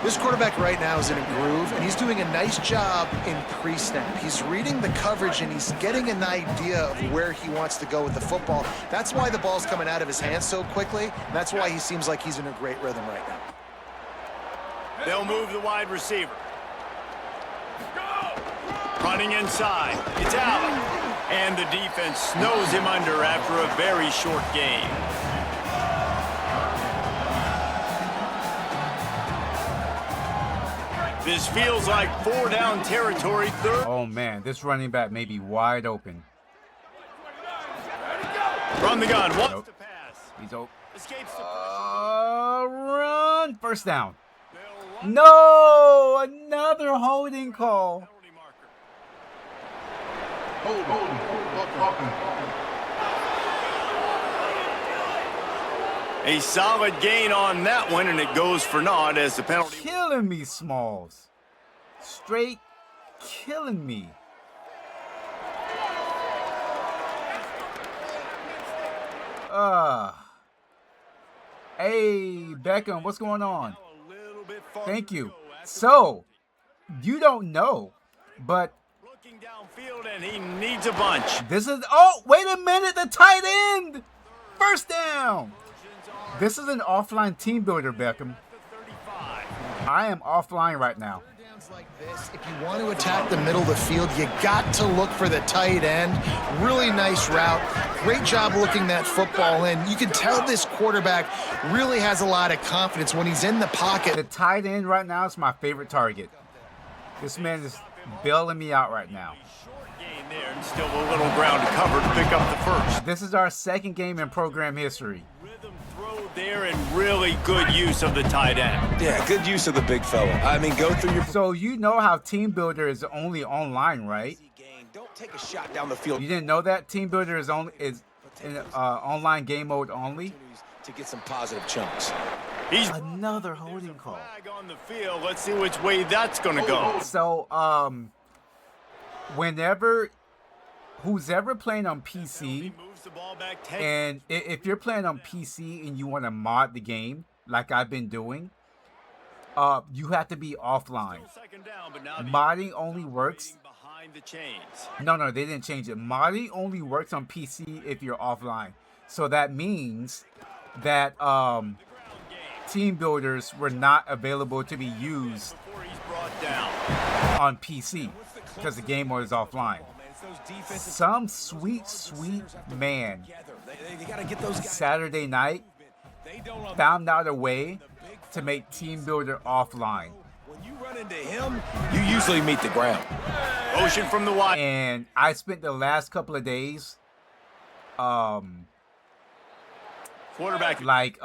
This quarterback right now is in a groove, and he's doing a nice job in pre-snap. He's reading the coverage, and he's getting an idea of where he wants to go with the football. That's why the ball's coming out of his hands so quickly, and that's why he seems like he's in a great rhythm right now. They'll move the wide receiver. Running inside. It's Allen. And the defense snows him under after a very short game. This feels like 4-down territory. Third. Oh, man. This running back may be wide open. Run the gun. Wants Nope. to pass. He's open. Escapes the Run. First down. No. Another holding call. penalty marker. A solid gain on that one, and it goes for naught as the penalty. Killing me, Smalls. Straight killing me. Hey, Beckham, what's going on? A little bit farther Thank to you. go at the So, you don't know, but looking downfield, and he needs a bunch. this is... Oh, wait a minute, the tight end! First down! This is an offline team builder, Beckham. I am offline right now. Downs like this, if you want to attack the middle of the field, you got to look for the tight end. Really nice route. Great job looking that football in. You can tell this quarterback really has a lot of confidence when he's in the pocket. The tight end right now is my favorite target. This man is bailing me out right now. Short gain there, and still a little ground to cover to pick up the first. This is our second game in program history. Rhythm throw there, and really good use of the tight end. Yeah, good use of the big fella. I mean, go through your So you know how Team Builder is only online, right? game. Don't take a shot down the field. You didn't know that Team Builder is in online game mode only. To get some positive chunks. He's Another holding call. flag on the field. Let's see which way that's going to go. So whenever who's ever playing on PC, He moves the ball back 10. and if you're playing on PC and you want to mod the game like I've been doing, you have to be offline. Second down, but now the Modding only works. behind the chains. No, they didn't change it. Modding only works on PC if you're offline. So that means that team builders were not available to be used Before he's brought down. on PC because the game mode is offline. some sweet man They got to get those guys. Saturday night found out a way to make Teambuilder offline. When you run into him, you usually meet the ground. Motion from the wide. And I spent the last couple of days Quarterback. like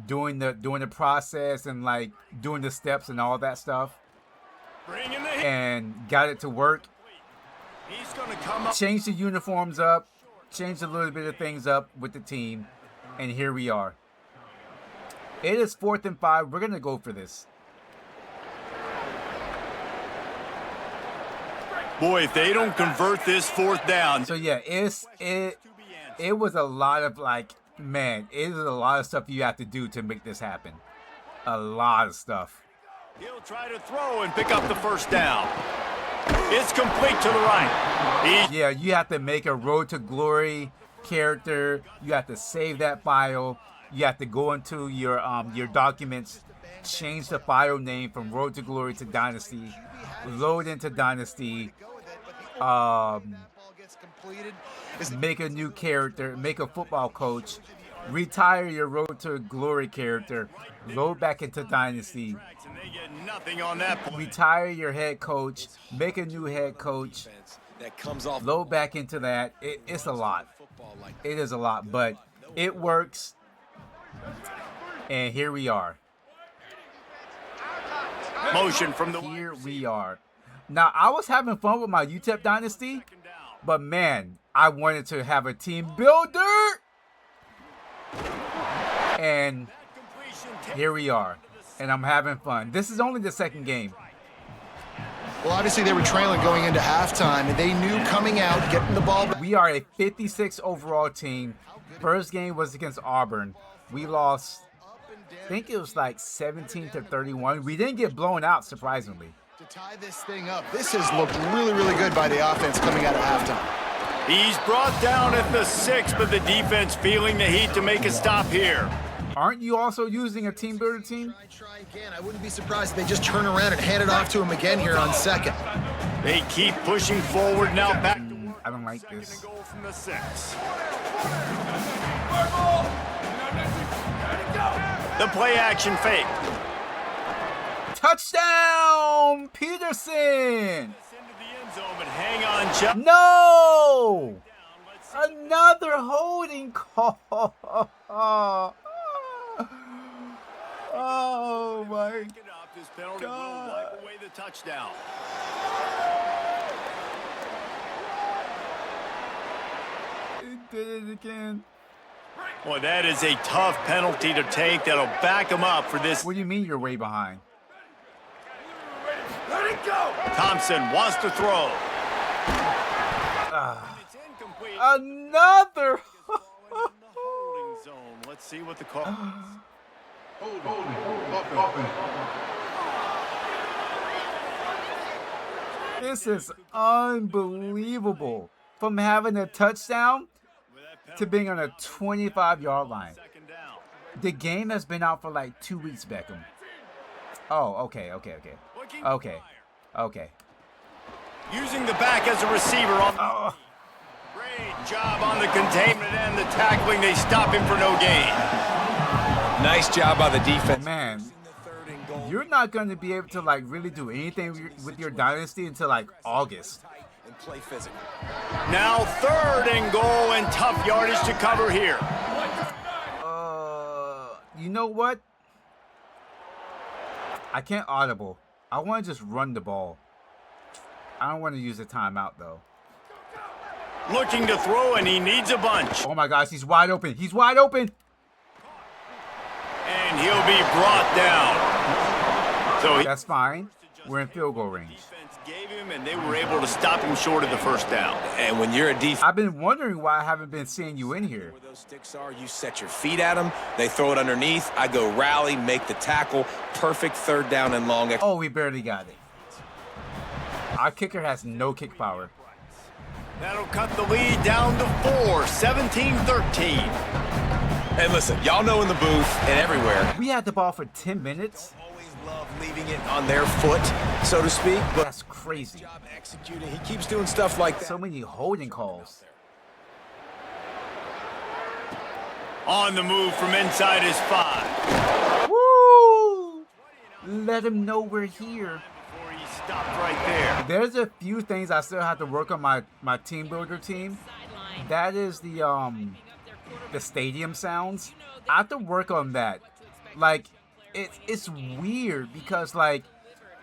doing the process and like doing the steps and all that stuff, Bringing the hit. and got it to work. He's going to come up. Changed the uniforms up, changed a little bit of things up with the team, and here we are. It is 4th and 5. We're gonna go for this. Boy, if they don't convert this 4th down. So yeah, it was a lot of like, man, it is a lot of stuff you have to do to make this happen. A lot of stuff. He'll try to throw and pick up the 1st down. It's complete to the right. Yeah, you have to make a Road to Glory character. You have to save that file. You have to go into your documents, change the file name from Road to Glory to Dynasty, load into Dynasty, make a new character, make a football coach, retire your Road to Glory character, load back into Dynasty, And they get nothing on that play. retire your head coach, make a new head coach, That comes off. load back into that. It's a lot. It is a lot, but it works. And here we are. Motion from the Here wide we are. Now, I was having fun with my UTEP Dynasty, but man, I wanted to have a team builder. And here we are. And I'm having fun. This is only the second game. Well, obviously they were trailing going into halftime, and they knew coming out, getting the ball back. We are a 56 overall team. First game was against Auburn. We lost, I think it was like 17-31. We didn't get blown out, surprisingly. To tie this thing up. This has looked really, really good by the offense coming out of halftime. He's brought down at the 6, but the defense feeling the heat to make a stop here. Aren't you also using a team builder team? Try again. I wouldn't be surprised if they just turn around and hand it off to him again here on 2nd. They keep pushing forward now. Back. I don't like this. Goal from the 6. The play action fake. Touchdown, Peterson! Into the end zone, but hang on, Chuck. No! Another holding call. Oh my This penalty will wipe away the touchdown. It did it again. Boy, that is a tough penalty to take. That'll back him up for this. What do you mean you're way behind? Thompson wants to throw. It's incomplete. Another. Holding zone. Let's see what the call is. This is unbelievable. From having a touchdown to being on a 25-yard line. Second down. The game has been out for like 2 weeks, Beckham. Oh, okay. Looking Okay. fire. Okay. Using the back as a receiver on. Oh, Great job on the containment and the tackling. They stop him for no gain. Nice job by the defense. man. You're not going to be able to like really do anything with your dynasty until like August. And play physical. Now 3rd and goal and tough yardage to cover here. You know what? I can't audible. I want to just run the ball. I don't want to use a timeout though. Looking to throw, and he needs a bunch. Oh my gosh, he's wide open. He's wide open. And he'll be brought down. So That's fine. We're in field goal range. defense gave him, and they were able to stop him short of the 1st down. And when you're a defense, I've been wondering why I haven't been seeing you in here. where those sticks are, you set your feet at them. They throw it underneath. I go rally, make the tackle. Perfect 3rd down and long. Oh, we barely got it. Our kicker has no kick power. That'll cut the lead down to 4, 17-13. And listen, y'all know in the booth and everywhere, We had the ball for 10 minutes. love leaving it on their foot, so to speak. But That's crazy. job executing. He keeps doing stuff like that. So many holding calls. On the move from inside his 5. Woo! Let him know we're here. Before he stopped right there. There's a few things I still have to work on my team builder team. That is the stadium sounds. I have to work on that. Like it's weird because like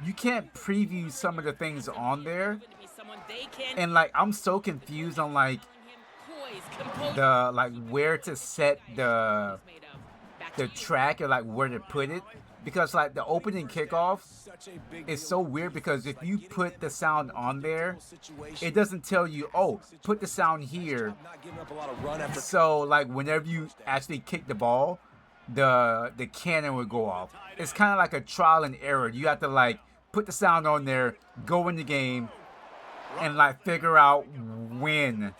you can't preview some of the things on there, and like I'm so confused on like the where to set the track or like where to put it, because like the opening kickoff is so weird because if you put the sound on there, it doesn't tell you, oh, put the sound here. So like whenever you actually kick the ball, the cannon would go off. It's kind of like a trial and error. You have to like put the sound on there, go in the game, and like figure out when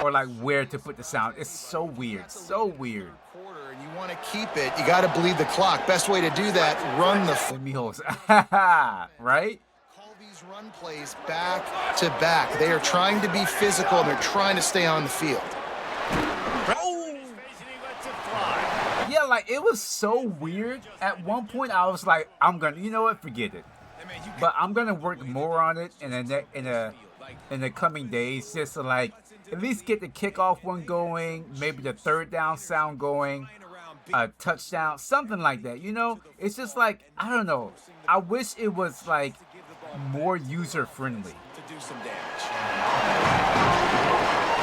or like where to put the sound. It's so weird, so weird. And you want to keep it, you got to bleed the clock. Best way to do that, run the right? Call these run plays back to back. They are trying to be physical and they're trying to stay on the field. Yeah, like it was so weird. At one point, I was like, "I'm gonna, you know what? Forget it." But I'm gonna work more on it in the coming days, just to like at least get the kickoff one going, maybe the third down sound going, a touchdown, something like that. You know, it's just like I don't know. I wish it was like more user friendly.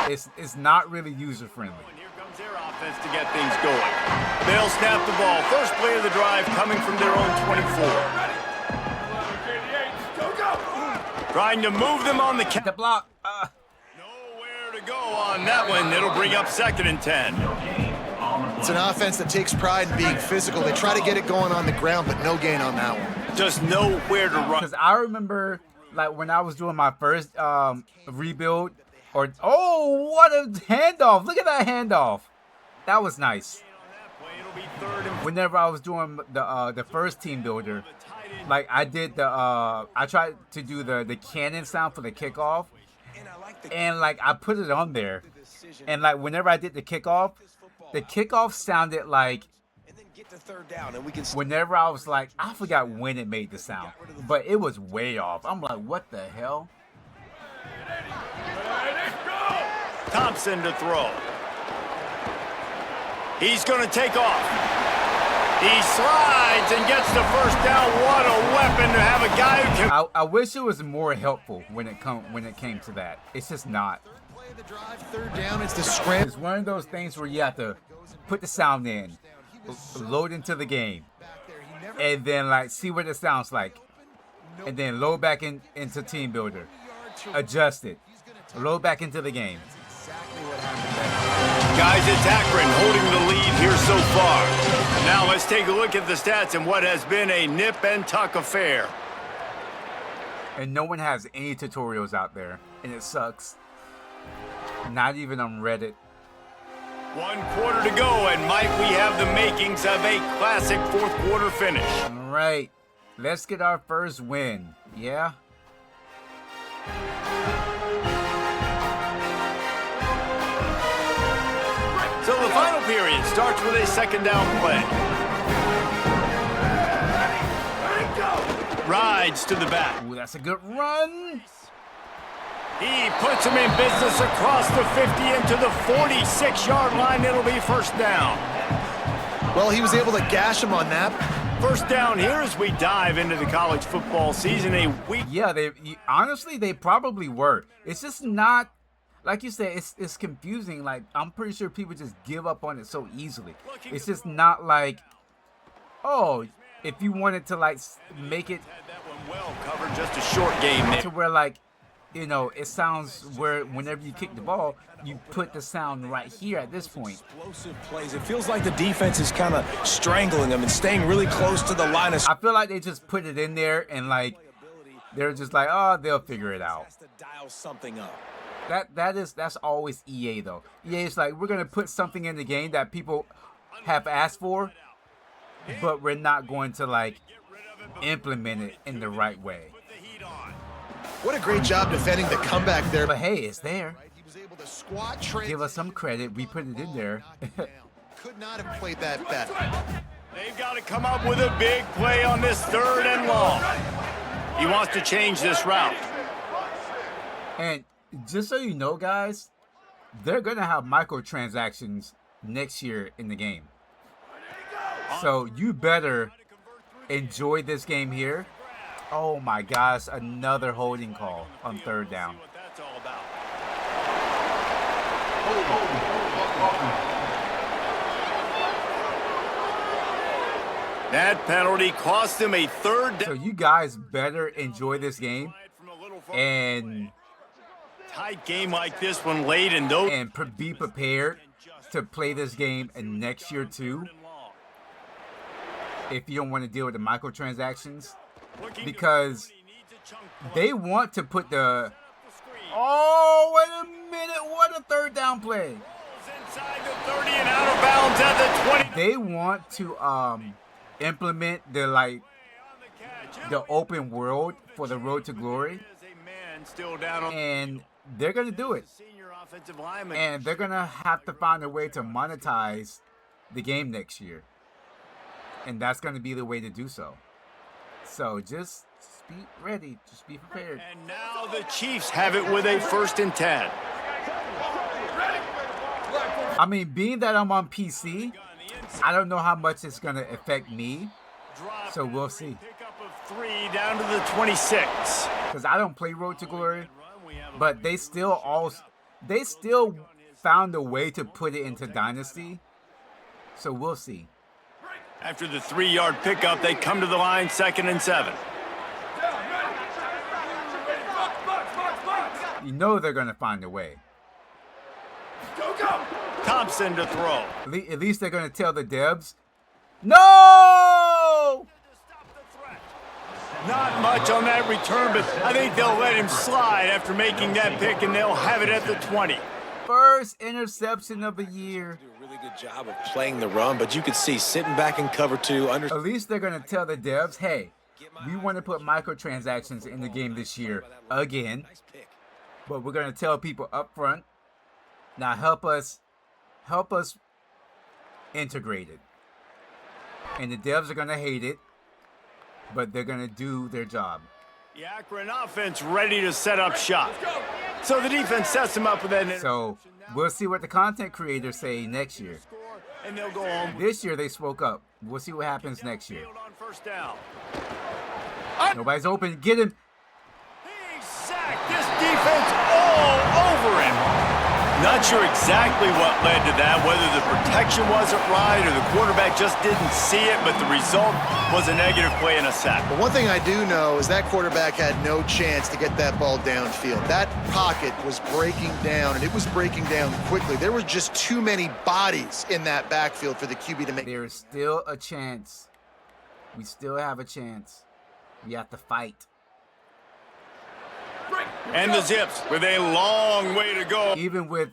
It's not really user friendly. Their offense to get things going. They'll snap the ball. First play of the drive coming from their own 24. Trying to move them on the The block. Nowhere to go on that one. It'll bring up 2nd and 10. It's an offense that takes pride in being physical. They try to get it going on the ground, but no gain on that one. Just nowhere to run. Because I remember, like, when I was doing my first rebuild, oh, what a handoff. Look at that handoff. That was nice. Whenever I was doing the first team builder, like I did I tried to do the cannon sound for the kickoff, and like I put it on there, and like whenever I did the kickoff sounded like whenever I was like, I forgot when it made the sound, but it was way off. I'm like, what the hell? Thompson to throw. He's going to take off. He slides and gets the first down. What a weapon to have a guy who can... I wish it was more helpful when it came to that. It's just not. Third down, it's the scramble. It's one of those things where you have to put the sound in, load into the game, and then like see what it sounds like, and then load back into Team Builder, adjust it, load back into the game. Guys, it's Akron holding the lead here so far. Now let's take a look at the stats in what has been a nip and tuck affair. And no one has any tutorials out there, and it sucks. Not even on Reddit. 1 quarter to go, and might we have the makings of a classic 4th quarter finish. All right, let's get our first win. Yeah? So the final period starts with a 2nd down play. Rides to the back. Ooh, that's a good run. He puts him in business across the 50 into the 46-yard line. It'll be 1st down. Well, he was able to gash him on that. 1st down here as we dive into the college football season. A week. Yeah, honestly, they probably were. It's just not, like you said, it's confusing. Like, I'm pretty sure people just give up on it so easily. It's just not like, oh, if you wanted to, like, make it That one well covered, just a short game there. to where, like, you know, it sounds where whenever you kick the ball, you put the sound right here at this point. Explosive plays. It feels like the defense is kind of strangling them and staying really close to the line of... I feel like they just put it in there and, like, they're just like, oh, they'll figure it out. to dial something up. That's always EA though. EA is like, we're gonna put something in the game that people have asked for, but we're not going to like implement it in the right way. What a great job defending the comeback there. But hey, it's there. He was able to squat trade. Give us some credit. We put it in there. Could not have played that better. They've got to come up with a big play on this 3rd and long. He wants to change this route. And just so you know, guys, they're going to have microtransactions next year in the game. So you better enjoy this game here. Oh my gosh, another holding call on 3rd down. That penalty cost him a 3rd down. So you guys better enjoy this game and tight game like this one late in those and be prepared to play this game and next year too. If you don't want to deal with the microtransactions, because they want to put the. Oh, wait a minute! What a 3rd down play! inside the 30 and out of bounds at the 20. They want to implement the the open world for the road to glory, and they're gonna do it. And they're gonna have to find a way to monetize the game next year, and that's gonna be the way to do so. So just be ready, just be prepared. And now the Chiefs have it with a 1st and 10. I mean, being that I'm on PC, I don't know how much it's gonna affect me. So we'll see. Pickup of 3 down to the 26. Because I don't play Road to Glory, but they still found a way to put it into Dynasty. So we'll see. After the 3-yard pickup, they come to the line 2nd and 7. You know they're gonna find a way. Thompson to throw. At least they're gonna tell the Debs, no! Not much on that return, but I think they'll let him slide after making that pick, and they'll have it at the 20. First interception of the year. Do a really good job of playing the run, but you could see sitting back in cover 2. At least they're gonna tell the Debs, hey, we want to put microtransactions in the game this year again, but we're gonna tell people up front. Now help us integrate it. And the Devs are gonna hate it, but they're gonna do their job. The Akron offense ready to set up shop. So the defense sets them up with that. So we'll see what the content creators say next year. And they'll go home. This year they spoke up. We'll see what happens next year. On 1st down. Nobody's open. Get him. He's sacked. This defense all over him. Not sure exactly what led to that, whether the protection wasn't right or the quarterback just didn't see it, but the result was a negative play and a sack. But one thing I do know is that quarterback had no chance to get that ball downfield. That pocket was breaking down, and it was breaking down quickly. There were just too many bodies in that backfield for the QB to make. There is still a chance. We still have a chance. We have to fight. And the Zips with a long way to go. Even with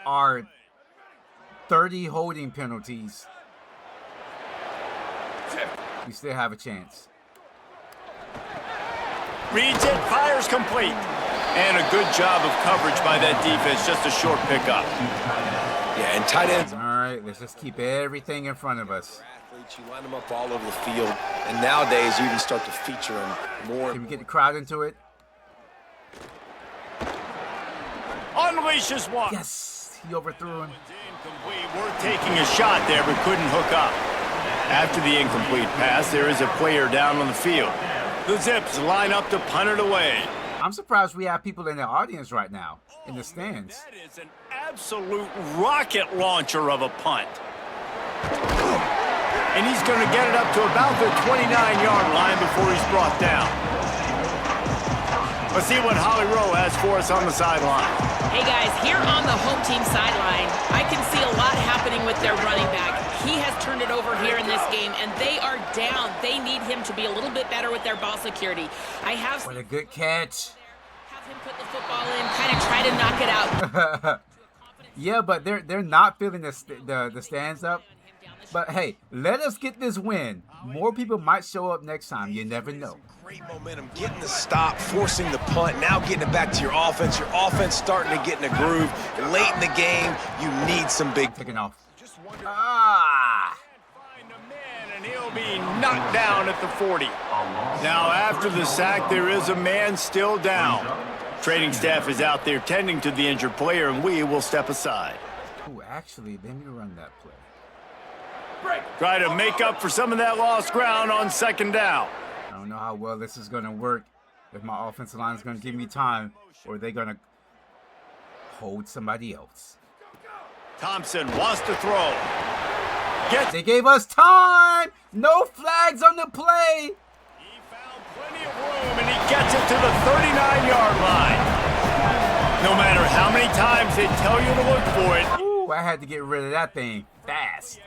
our 30 holding penalties, we still have a chance. Reads it, fires complete. And a good job of coverage by that defense, just a short pickup. Yeah, and tight ends. All right, let's just keep everything in front of us. Athletes, you line them up all over the field, and nowadays you even start to feature them more. Can we get the crowd into it? Unleashes one. Yes, he overthrew him. Incomplete. Worth taking a shot there, but couldn't hook up. After the incomplete pass, there is a player down on the field. The Zips line up to punt it away. I'm surprised we have people in the audience right now, in the stands. That is an absolute rocket launcher of a punt. And he's going to get it up to about the 29-yard line before he's brought down. Let's see what Holly Rowe has for us on the sideline. Hey guys, here on the home team sideline, I can see a lot happening with their running back. He has turned it over here in this game, and they are down. They need him to be a little bit better with their ball security. What a good catch. Have him put the football in, kind of try to knock it out. Yeah, but they're not filling the stands up. But hey, let us get this win. More people might show up next time. You never know. Great momentum, getting the stop, forcing the punt, now getting it back to your offense. Your offense starting to get in a groove. Late in the game, you need some big... Taking off. Ah! Find a man, and he'll be knocked down at the 40. Now, after the sack, there is a man still down. Training staff is out there tending to the injured player, and we will step aside. Ooh, actually, let me run that play. Try to make up for some of that lost ground on second down. I don't know how well this is going to work. If my offensive line is going to give me time, or are they going to hold somebody else? Thompson wants to throw. They gave us time. No flags on the play. He found plenty of room, and he gets it to the 39-yard line. No matter how many times they tell you to look for it. Ooh, I had to get rid of that thing fast.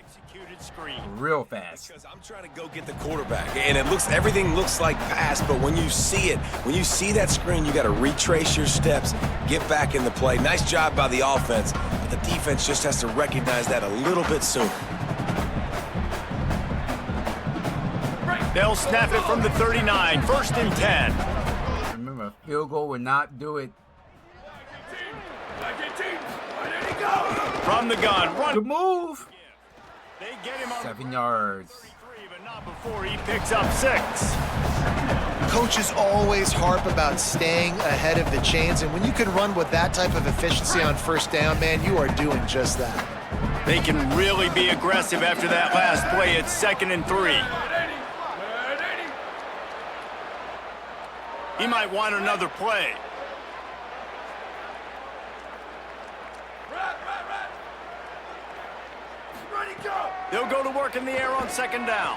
Real fast. Because I'm trying to go get the quarterback, and everything looks like pass, but when you see it, when you see that screen, you got to retrace your steps, get back in the play. Nice job by the offense, but the defense just has to recognize that a little bit sooner. They'll snap it from the 39, 1st and 10. Remember, a field goal would not do it. From the gun, run. Good move. They get him on 7 yards. but not before he picks up 6. Coaches always harp about staying ahead of the chains, and when you can run with that type of efficiency on first down, man, you are doing just that. They can really be aggressive after that last play. It's 2nd and 3. He might want another play. They'll go to work in the air on 2nd down.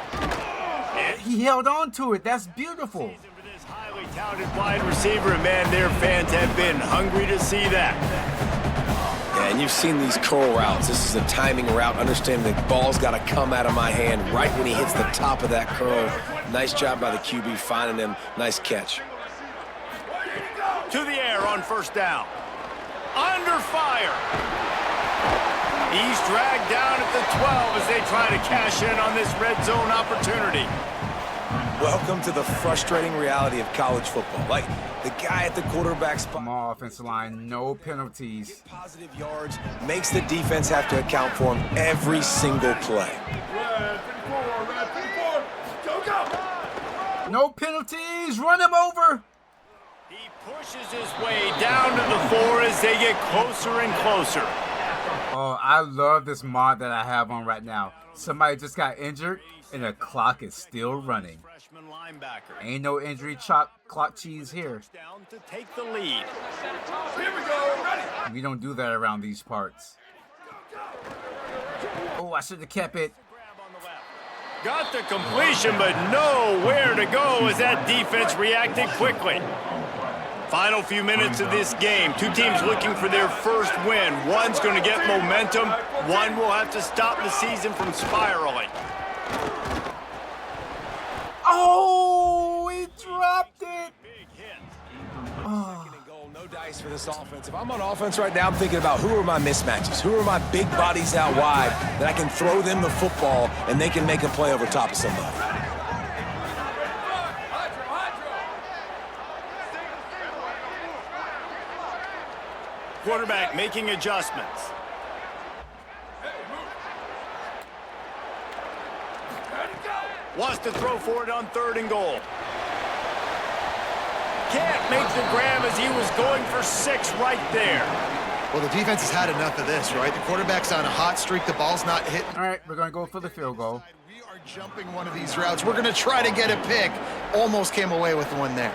He held on to it. That's beautiful. For this highly talented wide receiver, and man, their fans have been hungry to see that. Yeah, and you've seen these curl routes. This is a timing route. Understand the ball's got to come out of my hand right when he hits the top of that curl. Nice job by the QB finding him. Nice catch. To the air on 1st down. Under fire. He's dragged down at the 12 as they try to cash in on this red zone opportunity. Welcome to the frustrating reality of college football. Like, the guy at the quarterback spot. Small offensive line, no penalties. Positive yards makes the defense have to account for him every single play. No penalties. Run him over. He pushes his way down to the 4 as they get closer and closer. Oh, I love this mod that I have on right now. Somebody just got injured, and the clock is still running. Freshman linebacker. Ain't no injury clock cheese here. Down to take the lead. We don't do that around these parts. Oh, I should have kept it. Got the completion, but nowhere to go as that defense reacted quickly. Final few minutes of this game. Two teams looking for their first win. One's going to get momentum. One will have to stop the season from spiraling. Oh, he dropped it. Big hit. Second and goal, no dice for this offense. If I'm on offense right now, I'm thinking about who are my mismatches? Who are my big bodies out wide that I can throw them the football and they can make a play over top of somebody? Quarterback making adjustments. Wants to throw for it on 3rd and goal. Can't make the grab as he was going for 6 right there. Well, the defense has had enough of this, right? The quarterback's on a hot streak. The ball's not hitting. All right, we're going to go for the field goal. We are jumping one of these routes. We're going to try to get a pick. Almost came away with one there.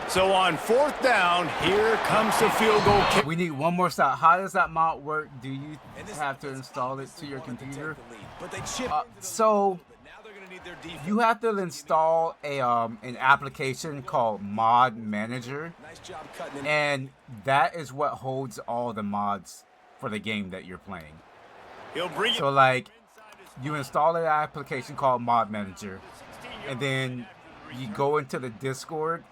So on 4th down, here comes the field goal kick. We need one more stop. How does that mod work? Do you have to install it to your computer? But they chip. So you have to install an application called Mod Manager, Nice job cutting it. and that is what holds all the mods for the game that you're playing. He'll bring it. So like, you install an application called Mod Manager, and then you go into the Discord,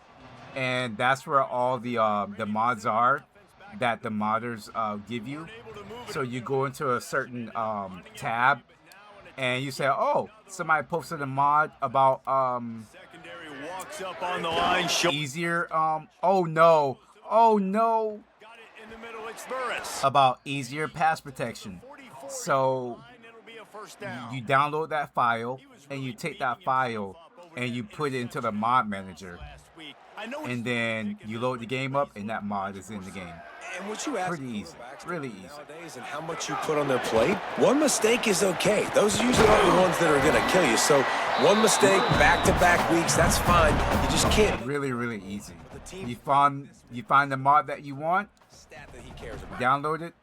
and that's where all the mods are that the modders give you. So you go into a certain tab, and you say, oh, somebody posted a mod about Secondary walks up on the line. easier oh no. Got it in the middle. It's Burris. About easier pass protection. So It'll be a first down. you download that file and you take that file and you put it into the mod manager, and then you load the game up and that mod is in the game. And what you ask Pretty easy, really easy. nowadays and how much you put on their plate, one mistake is okay. Those usually are the ones that are going to kill you. So one mistake, back-to-back weeks, that's fine. You just can't. Really, really easy. You find the mod that you want, Stat that he cares about. download it,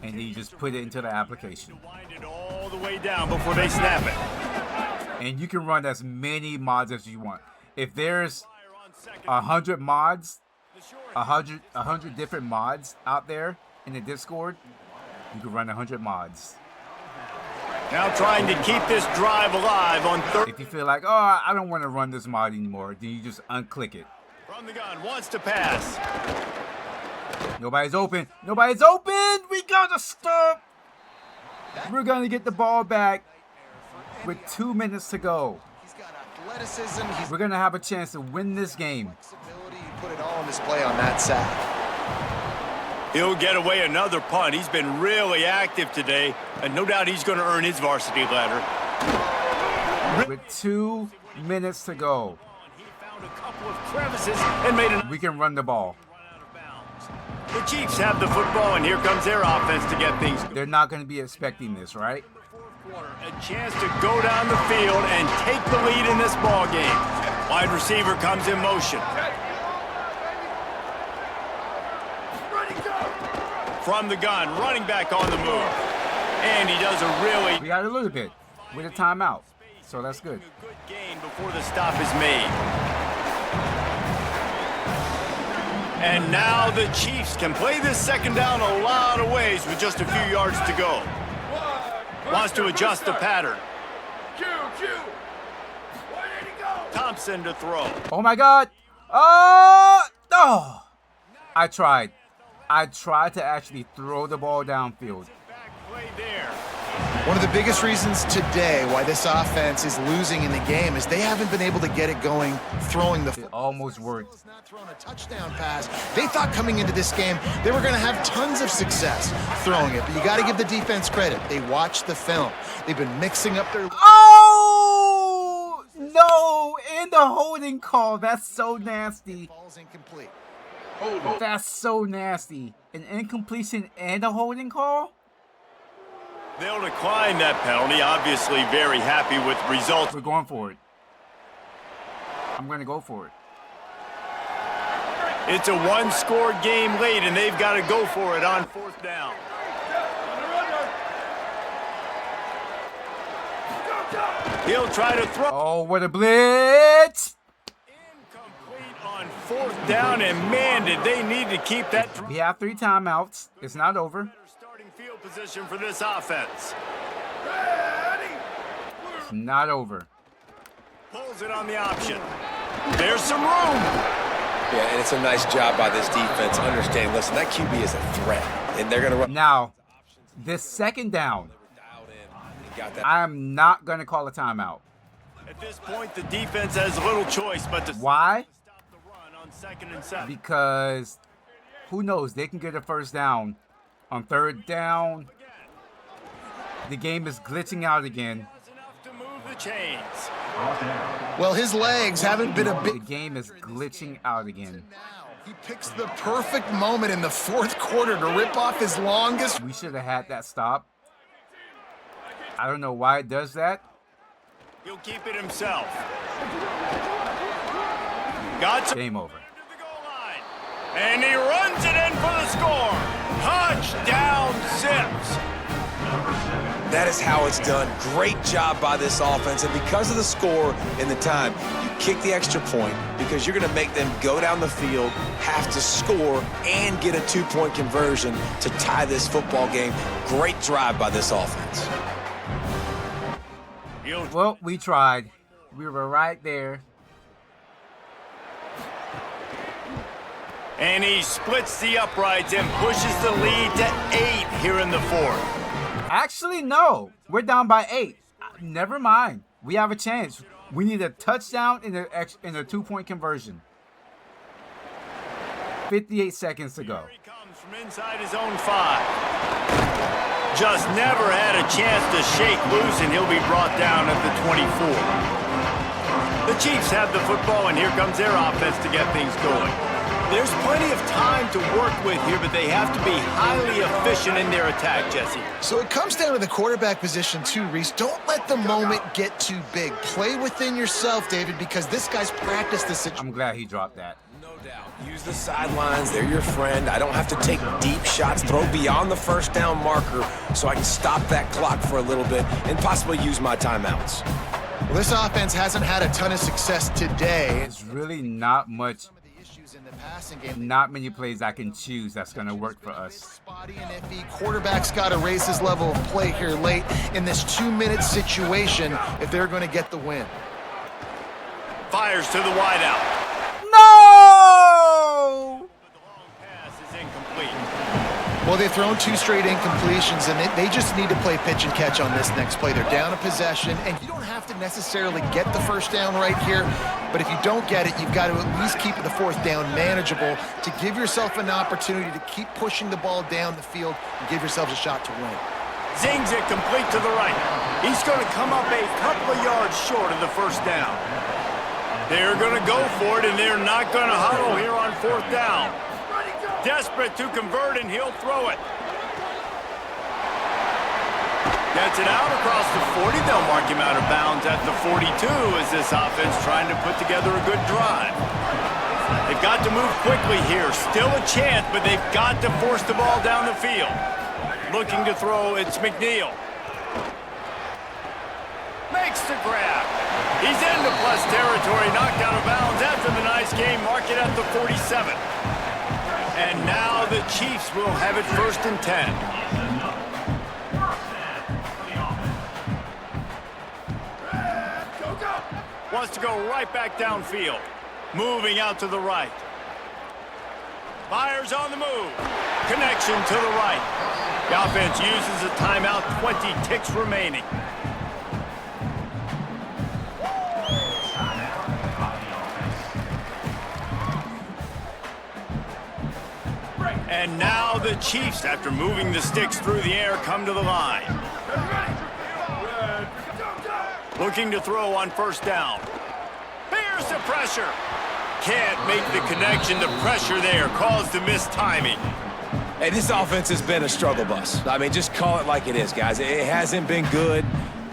and then you just put it into the application. Wind it all the way down before they snap it. And you can run as many mods as you want. If there's 100 mods, 100 different mods out there in the Discord, you can run 100 mods. Now trying to keep this drive alive on third. If you feel like, oh, I don't want to run this mod anymore, then you just unclick it. From the gun, wants to pass. Nobody's open. Nobody's open. We gotta stop. We're gonna get the ball back with 2 minutes to go. He's got athleticism. He's We're gonna have a chance to win this game. ability. He put it all on display on that sack. He'll get away another punt. He's been really active today, and no doubt he's going to earn his varsity letter. With 2 minutes to go, He found a couple of crevices and made an we can run the ball. out of bounds. The Chiefs have the football, and here comes their offense to get things going. They're not gonna be expecting this, right? A chance to go down the field and take the lead in this ball game. Wide receiver comes in motion. From the gun, running back on the move. And he does a really We got a little bit with a timeout, so that's good. good gain before the stop is made. And now the Chiefs can play this second down a lot of ways with just a few yards to go. Wants to adjust the pattern. Thompson to throw. Oh my God! Oh! I tried to actually throw the ball downfield. Back play there. One of the biggest reasons today why this offense is losing in the game is they haven't been able to get it going throwing the It football. almost worked. Not throwing a touchdown pass. They thought coming into this game they were going to have tons of success throwing it, but you got to give the defense credit. They watched the film. They've been mixing up their. Oh no! And the holding call. That's so nasty. Ball's incomplete. That's so nasty. An incompletion and a holding call? They'll decline that penalty. Obviously very happy with the results. We're going for it. I'm going to go for it. It's a one-score game late, and they've got to go for it on fourth down. He'll try to throw. Oh, what a blitz! Incomplete on fourth down, and man, did they need to keep that We have 3 timeouts. It's not over. starting field position for this offense. It's not over. Pulls it on the option. There's some room. Yeah, and it's a nice job by this defense understanding, listen, that QB is a threat, and they're going to run. Now, this second down, Dialed in. He got that. I'm not going to call a timeout. At this point, the defense has little choice but to Why? stop the run on 2nd and 7. Because who knows? They can get a first down on 3rd down. The game is glitching out again. That's enough to move the chains. Well, his legs haven't been a The bit. game is glitching out again. He picks the perfect moment in the 4th quarter to rip off his longest. We should have had that stop. I don't know why it does that. He'll keep it himself. Got some Game over. to the goal line. And he runs it in for the score. Touchdown, Zips. That is how it's done. Great job by this offense. And because of the score and the time, you kick the extra point because you're going to make them go down the field, have to score, and get a 2-point conversion to tie this football game. Great drive by this offense. Well, we tried. We were right there. And he splits the uprights and pushes the lead to 8 here in the 4th. Actually, no. We're down by 8. Never mind. We have a chance. We need a touchdown in a 2-point conversion. 58 seconds to go. Here he comes from inside his own 5. Just never had a chance to shake loose, and he'll be brought down at the 24. The Chiefs have the football, and here comes their offense to get things going. There's plenty of time to work with here, but they have to be highly efficient in their attack, Jesse. So it comes down to the quarterback position too, Reese. Don't let the moment get too big. Play within yourself, David, because this guy's practiced this situation. I'm glad he dropped that. No doubt. Use the sidelines. They're your friend. I don't have to take deep shots, throw beyond the first down marker so I can stop that clock for a little bit and possibly use my timeouts. Well, this offense hasn't had a ton of success today. It's really not much. In the passing game, Not many plays I can choose that's going to work for us. spotty and iffy. Quarterback's got to raise his level of play here late in this 2-minute situation if they're going to get the win. Fires to the wideout. No! But the long pass is incomplete. Well, they've thrown 2 straight incompletions, and they just need to play pitch and catch on this next play. They're down a possession, and you don't have to necessarily get the first down right here, but if you don't get it, you've got to at least keep the 4th down manageable to give yourself an opportunity to keep pushing the ball down the field and give yourselves a shot to win. Zings it complete to the right. He's going to come up a couple of yards short of the first down. They're going to go for it, and they're not going to huddle here on 4th down. Desperate to convert, and he'll throw it. Gets it out across the 40. They'll mark him out of bounds at the 42 as this offense trying to put together a good drive. They've got to move quickly here. Still a chance, but they've got to force the ball down the field. Looking to throw, it's McNeil. Makes the grab. He's into plus territory, knocked out of bounds after the nice game. Mark it at the 47. And now the Chiefs will have it 1st and 10. Wants to go right back downfield. Moving out to the right. Fires on the move. Connection to the right. The offense uses a timeout, 20 ticks remaining. And now the Chiefs, after moving the sticks through the air, come to the line. Looking to throw on 1st down. Here's the pressure. Can't make the connection. The pressure there caused the missed timing. Hey, this offense has been a struggle bus. I mean, just call it like it is, guys. It hasn't been good,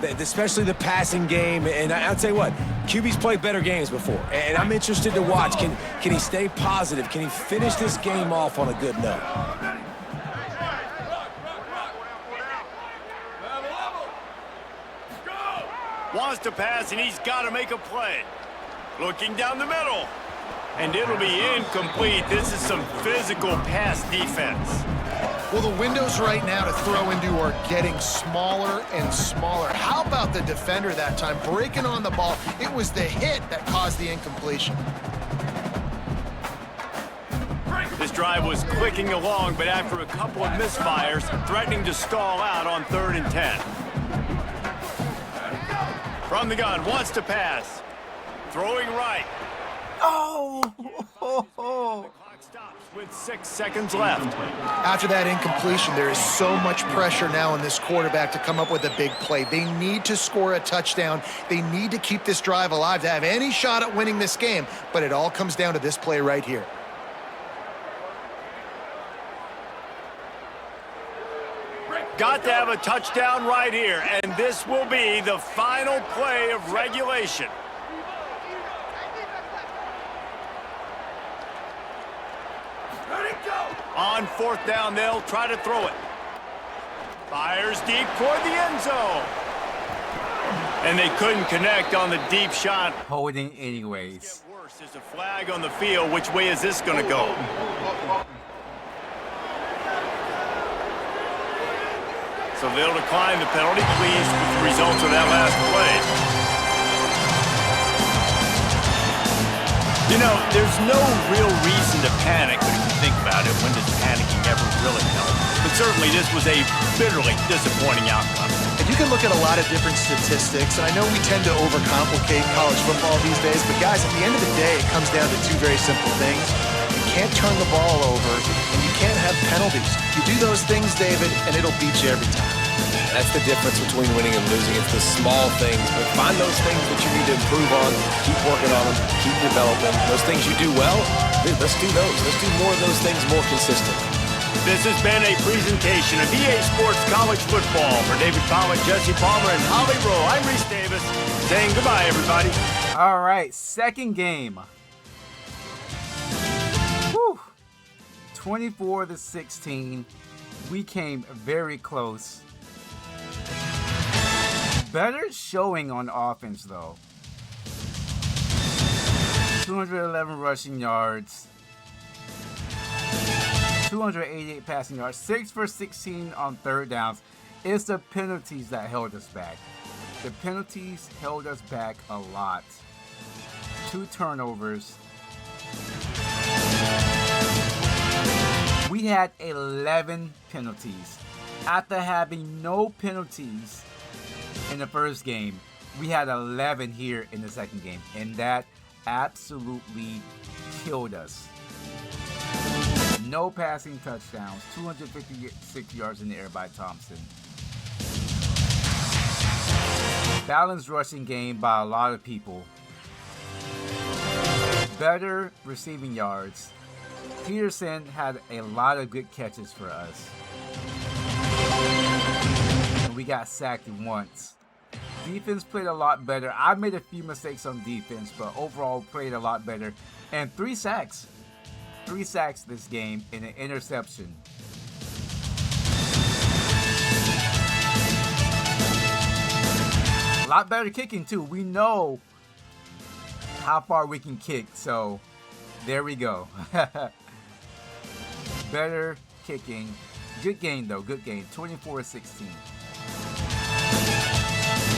especially the passing game. And I'll tell you what, QB's played better games before. And I'm interested to watch. Can he stay positive? Can he finish this game off on a good note? Wants to pass, and he's got to make a play. Looking down the middle. And it'll be incomplete. This is some physical pass defense. Well, the windows right now to throw into are getting smaller and smaller. How about the defender that time breaking on the ball? It was the hit that caused the incompletion. This drive was clicking along, but after a couple of misfires, threatening to stall out on 3rd and 10. From the gun, wants to pass. Throwing right. Oh! The clock stops with 6 seconds left. After that incompletion, there is so much pressure now on this quarterback to come up with a big play. They need to score a touchdown. They need to keep this drive alive to have any shot at winning this game, but it all comes down to this play right here. Got to have a touchdown right here, and this will be the final play of regulation. On 4th down, they'll try to throw it. Fires deep toward the end zone. And they couldn't connect on the deep shot. Holding anyways. Get worse. There's a flag on the field. Which way is this going to go? So they'll decline the penalty. Pleased with the results of that last play. You know, there's no real reason to panic, but if you think about it, when does panicking ever really help? But certainly this was a bitterly disappointing outcome. And You can look at a lot of different statistics, and I know we tend to overcomplicate college football these days, but guys, at the end of the day, it comes down to two very simple things. You can't turn the ball over, and you can't have penalties. You do those things, David, and it'll beat you every time. That's the difference between winning and losing. It's the small things, but find those things that you need to improve on, keep working on them, keep developing. Those things you do well, let's do those. Let's do more of those things more consistent. This has been a presentation of EA Sports College Football. For David Palmer, Jesse Palmer, and Holly Rowe, I'm Reese Davis, saying goodbye, everybody. All right, second game. Whew. 24-16. We came very close. Better showing on offense, though. 211 rushing yards. 288 passing yards. 6 for 16 on third downs. It's the penalties that held us back. The penalties held us back a lot. 2 turnovers. We had 11 penalties. After having no penalties in the first game, we had 11 here in the second game, and that absolutely killed us. No passing touchdowns, 256 yards in the air by Thompson. Balanced rushing game by a lot of people. Better receiving yards. Peterson had a lot of good catches for us. And we got sacked once. Defense played a lot better. I made a few mistakes on defense, but overall played a lot better. And 3 sacks. 3 sacks this game and an interception. A lot better kicking too. We know how far we can kick, so there we go. Better kicking. Good game though, good game. 24-16.